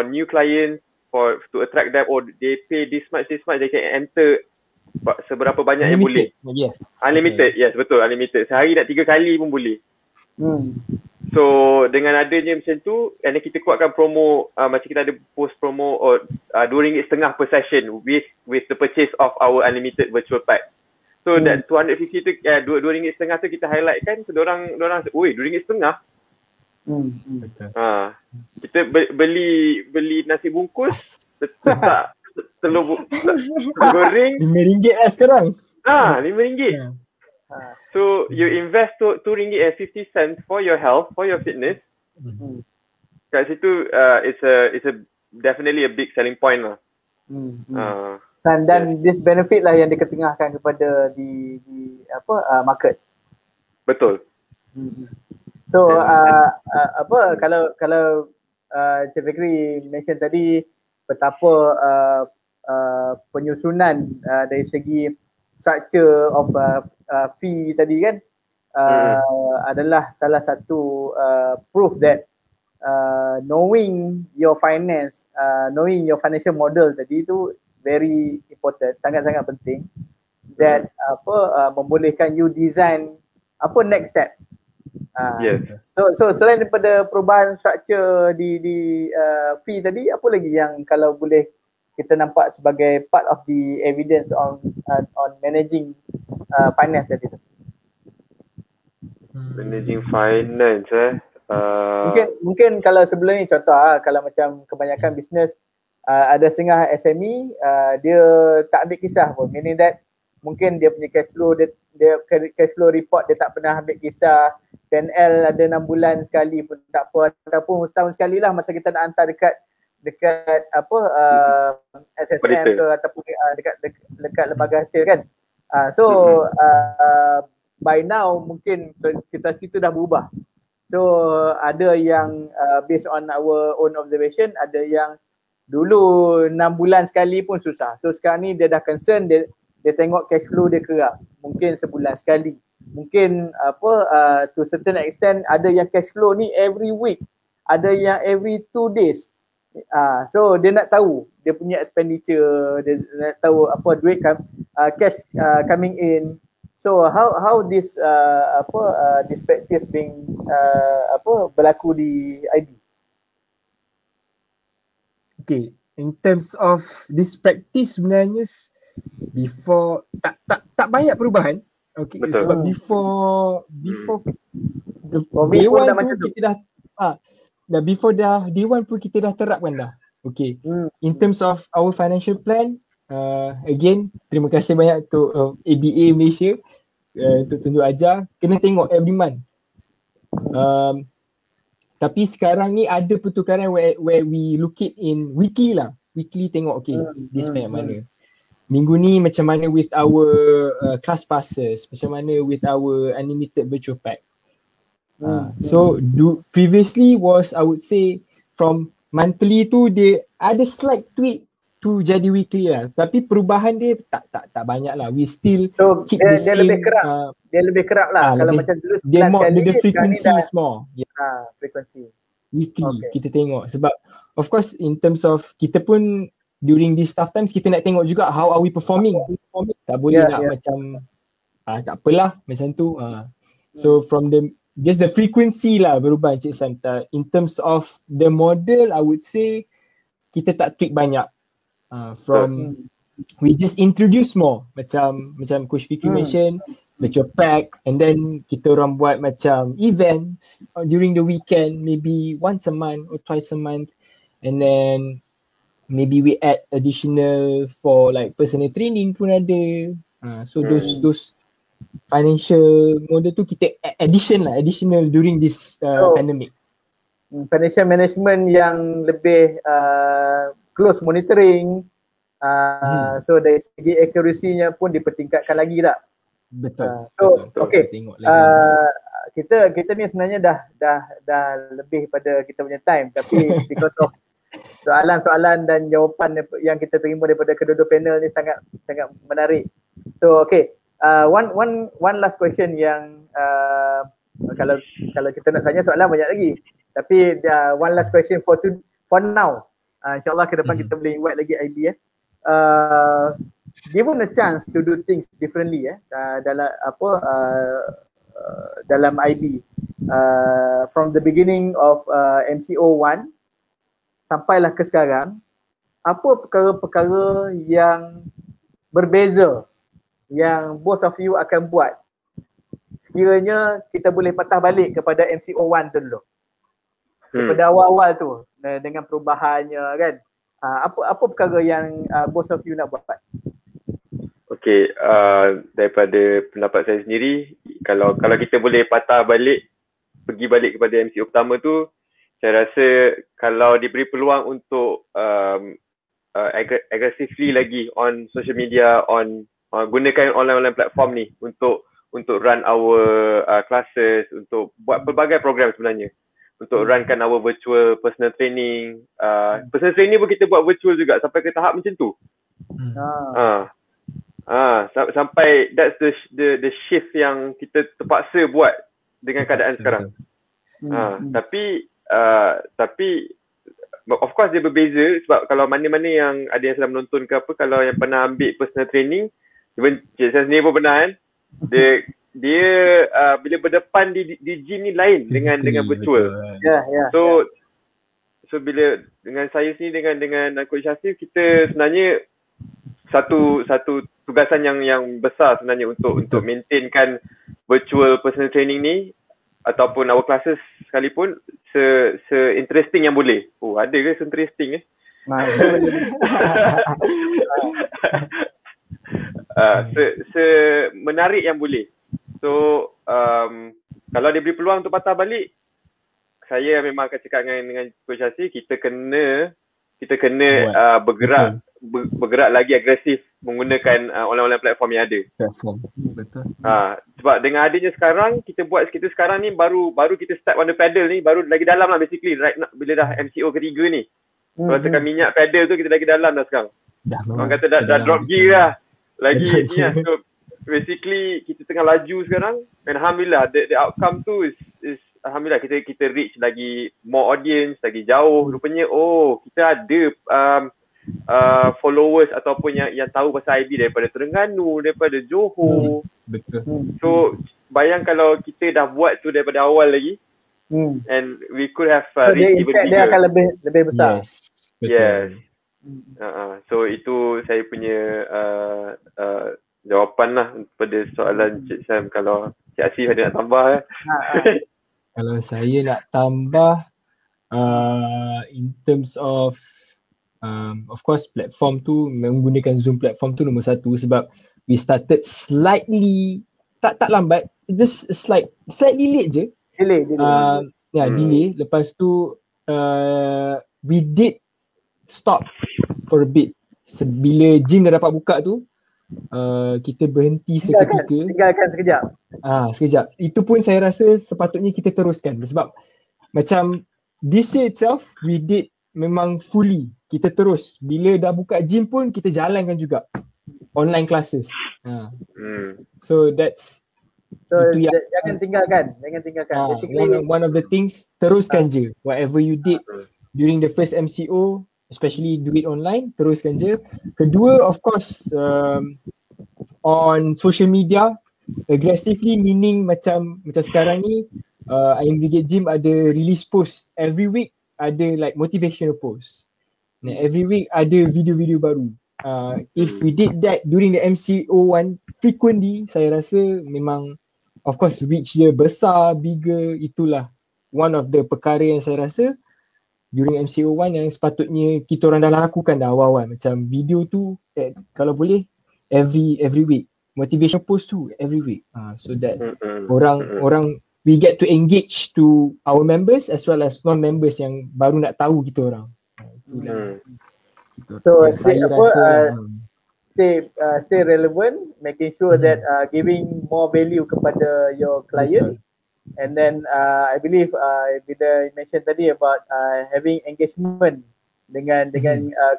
[SPEAKER 2] new clients, to attract them, or they pay this much they can enter seberapa banyak yang boleh. Unlimited, yes betul, unlimited. Sehari nak 3 kali pun boleh. So dengan adanya macam tu, and kita kuatkan promo, macam kita ada post promo RM2.50 per session with the purchase of our unlimited virtual pack. So that 250 tu, RM2.50 tu kita highlight kan, so diorang oi RM2.50. Kita beli nasi bungkus, tak telur goreng
[SPEAKER 3] RM5 lah sekarang.
[SPEAKER 2] RM5. So you invest RM2.50 for your health, for your fitness. Kat situ it's a definitely a big selling point lah.
[SPEAKER 1] Dan this benefit lah yang diketengahkan kepada di market.
[SPEAKER 2] Betul.
[SPEAKER 1] So kalau Cik Fikri mention tadi betapa penyusunan dari segi structure of fee tadi kan adalah salah satu proof that knowing your finance, knowing your financial model tadi tu very important, sangat-sangat penting, that membolehkan you design apa next step.
[SPEAKER 2] Yes.
[SPEAKER 1] So selain daripada perubahan struktur di fee tadi, apa lagi yang kalau boleh kita nampak sebagai part of the evidence on managing finance tadi tu?
[SPEAKER 2] Managing finance
[SPEAKER 1] Mungkin kalau sebelum ni contoh kalau macam kebanyakan bisnes ada setengah SME dia tak ambil kisah pun, meaning that mungkin dia punya cash flow dia cash flow report dia tak pernah ambil kisah, 10L ada 6 bulan sekali pun tak apa, ataupun setahun sekali lah masa kita nak hantar dekat SSM ke ataupun dekat lembaga hasil kan. So by now mungkin situasi tu dah berubah. So ada yang based on our own observation, ada yang dulu 6 bulan sekali pun susah. So sekarang ni dia dah concern, dia tengok cash flow dia kerap. Mungkin sebulan sekali. Mungkin to certain extent ada yang cash flow ni every week. Ada yang every 2 days. So dia nak tahu dia punya expenditure, dia nak tahu duit cash coming in. So how this this practice being berlaku di IB?
[SPEAKER 3] Okay, in terms of this practice sebenarnya before tak banyak perubahan. Okay,
[SPEAKER 2] betul.
[SPEAKER 3] Sebab before day one tu kita dah before day one pun kita dah terapkan dah. Okay, in terms of our financial plan, again terima kasih banyak untuk ABA Malaysia untuk tunjuk ajar, kena tengok every month. Tapi sekarang ni ada pertukaran where we look it in weekly lah. Weekly tengok this banyak mana. Minggu ni macam mana with our class passes, macam mana with our unlimited virtual pack. So previously was, I would say, from monthly tu dia ada slight tweak tu jadi weekly lah. Tapi perubahan dia tak banyak lah. We still keep the same.
[SPEAKER 1] Dia lebih kerap lah. Kalau macam dulu
[SPEAKER 3] dia more, the frequency is more.
[SPEAKER 1] Frequency.
[SPEAKER 3] Weekly kita tengok. Sebab of course in terms of kita pun during these tough times kita nak tengok juga how are we performing. Tak boleh macam tak apalah macam tu. So from just the frequency lah berubah Encik Sam. In terms of the model, I would say kita tak tweak banyak. From we just introduce more macam Coach Fikri mention virtual pack, and then kita orang buat macam events during the weekend, maybe once a month or twice a month, and then maybe we add additional for like personal training pun ada. So those financial model tu kita additional during this pandemic.
[SPEAKER 1] Financial management yang lebih close monitoring, so dari segi accuracy-nya pun dipertingkatkan lagi tak?
[SPEAKER 3] Betul.
[SPEAKER 1] So okay, kita ni sebenarnya dah lebih pada kita punya time, tapi because of soalan-soalan dan jawapan yang kita terima daripada kedua-dua panel ni sangat menarik. So okay, one last question yang kalau kita nak tanya soalan banyak lagi, tapi one last question for now. InsyaAllah ke depan kita boleh invite lagi IB given a chance to do things differently dalam IB from the beginning of MCO 1 sampailah ke sekarang, apa perkara-perkara yang berbeza yang both of you akan buat sekiranya kita boleh patah balik kepada MCO 1 dulu, daripada awal-awal tu dengan perubahannya kan, apa perkara yang both of you nak buat?
[SPEAKER 2] Okay, daripada pendapat saya sendiri, kalau kita boleh patah balik, pergi balik kepada MCO pertama tu, saya rasa kalau diberi peluang untuk aggressively lagi on social media, gunakan online platform ni untuk run our classes, untuk buat pelbagai program sebenarnya, untuk runkan our virtual personal training. Personal training pun kita buat virtual juga sampai ke tahap macam tu. Sampai that's the shift yang kita terpaksa buat dengan keadaan sekarang. Tapi of course dia berbeza, sebab kalau mana-mana yang ada yang sedang menonton ke apa, kalau yang pernah ambil personal training, even saya sendiri pun pernah kan, dia bila berdepan di gym ni lain dengan virtual. So bila dengan saya sendiri dengan Coach Shafif, kita sebenarnya satu tugasan yang besar sebenarnya untuk maintainkan virtual personal training ni ataupun our classes sekalipun se-interesting yang boleh. Oh, ada ke se-interesting menarik yang boleh. So kalau dia beri peluang untuk patah balik, saya memang akan cakap dengan Coach Hassi, kita kena bergerak lagi agresif menggunakan online platform yang ada.
[SPEAKER 3] Betul.
[SPEAKER 2] Sebab dengan adanya sekarang, kita sekarang ni baru kita start on the pedal ni, baru lagi dalam lah basically right now, bila dah MCO ketiga ni. Kalau tekan minyak pedal tu, kita lagi dalam dah sekarang. Orang kata dah drop gear lah. Lagi ni lah. So basically kita tengah laju sekarang, and alhamdulillah the outcome tu is alhamdulillah kita reach lagi more audience, lagi jauh. Rupanya kita ada followers ataupun yang tahu pasal IB daripada Terengganu, daripada Johor.
[SPEAKER 3] Betul.
[SPEAKER 2] So bayang kalau kita dah buat tu daripada awal lagi, and we could have reached even bigger.
[SPEAKER 1] Dia akan lebih besar.
[SPEAKER 2] Yes. So itu saya punya jawapan lah pada soalan Cik Sam. Kalau Cik Hassi ada nak tambah
[SPEAKER 3] Kalau saya nak tambah in terms of course platform tu, menggunakan Zoom platform tu nombor satu, sebab we started slightly tak lambat, just slightly late je. Delay. Delay. Lepas tu we did stop for a bit. Bila gym dah dapat buka tu, kita berhenti seketika.
[SPEAKER 1] Tinggalkan sekejap.
[SPEAKER 3] Sekejap. Itu pun saya rasa sepatutnya kita teruskan. Sebab macam this year itself, we did memang fully. Kita terus. Bila dah buka gym pun, kita jalankan juga online classes. So that's
[SPEAKER 1] jangan tinggalkan.
[SPEAKER 3] One of the things, teruskan je. Whatever you did during the first MCO, especially do it online, teruskan je. Kedua, of course, on social media, aggressively, meaning macam sekarang ni, IM Brigade Gym ada release post every week, ada like motivational post. Every week ada video-video baru. If we did that during the MCO one frequently, saya rasa memang of course reach dia besar, bigger. Itulah one of the perkara yang saya rasa during MCO 1 yang sepatutnya kita orang dah lakukan dah awal-awal. Macam video tu kalau boleh every week. Motivation post tu every week. So that orang we get to engage to our members as well as non-members yang baru nak tahu kita orang.
[SPEAKER 1] So stay relevant, making sure that giving more value kepada your client. And then I believe bila you mention tadi about having engagement dengan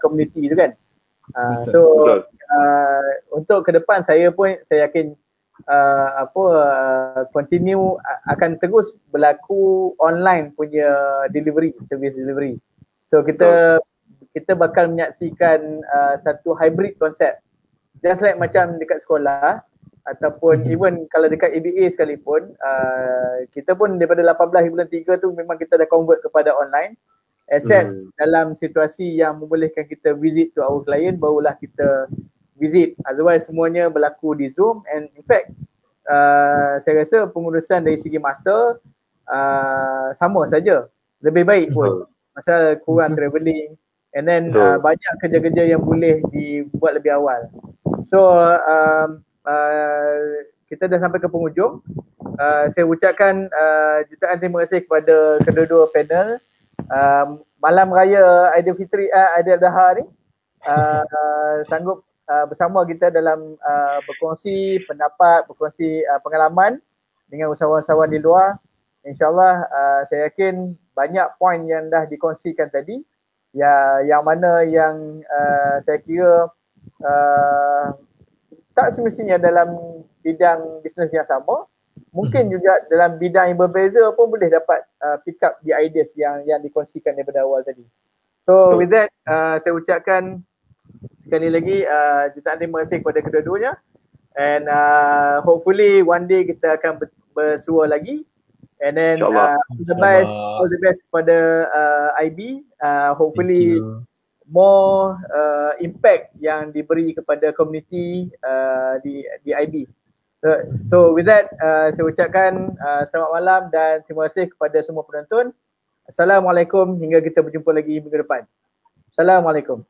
[SPEAKER 1] community tu kan. Untuk ke depan saya yakin continue akan terus berlaku online punya service delivery. So kita bakal menyaksikan satu hybrid konsep. Just like macam dekat sekolah ataupun even kalau dekat ABA sekalipun, kita pun daripada 18 bulan 3 tu memang kita dah convert kepada online, except dalam situasi yang membolehkan kita visit to our client, barulah kita visit. Otherwise semuanya berlaku di Zoom. And in fact saya rasa pengurusan dari segi masa sama saja, lebih baik pun, pasal kurang travelling, and then banyak kerja-kerja yang boleh dibuat lebih awal. So kita dah sampai ke penghujung. Saya ucapkan jutaan terima kasih kepada kedua-dua panel. Malam raya Aidilfitri, Aidiladha ni sanggup bersama kita dalam berkongsi pendapat, berkongsi pengalaman dengan usahawan-usahawan di luar. InsyaAllah saya yakin banyak poin yang dah dikongsikan tadi, yang mana yang saya kira tak semestinya dalam bidang bisnes yang sama, mungkin juga dalam bidang yang berbeza pun boleh dapat pick up the ideas yang dikongsikan daripada awal tadi. So with that, saya ucapkan sekali lagi jutaan terima kasih kepada kedua-duanya, and hopefully one day kita akan bersua lagi, and then all the best kepada IB. Hopefully more impact yang diberi kepada community di IB. So with that, saya ucapkan selamat malam dan terima kasih kepada semua penonton. Assalamualaikum, hingga kita berjumpa lagi minggu depan. Assalamualaikum.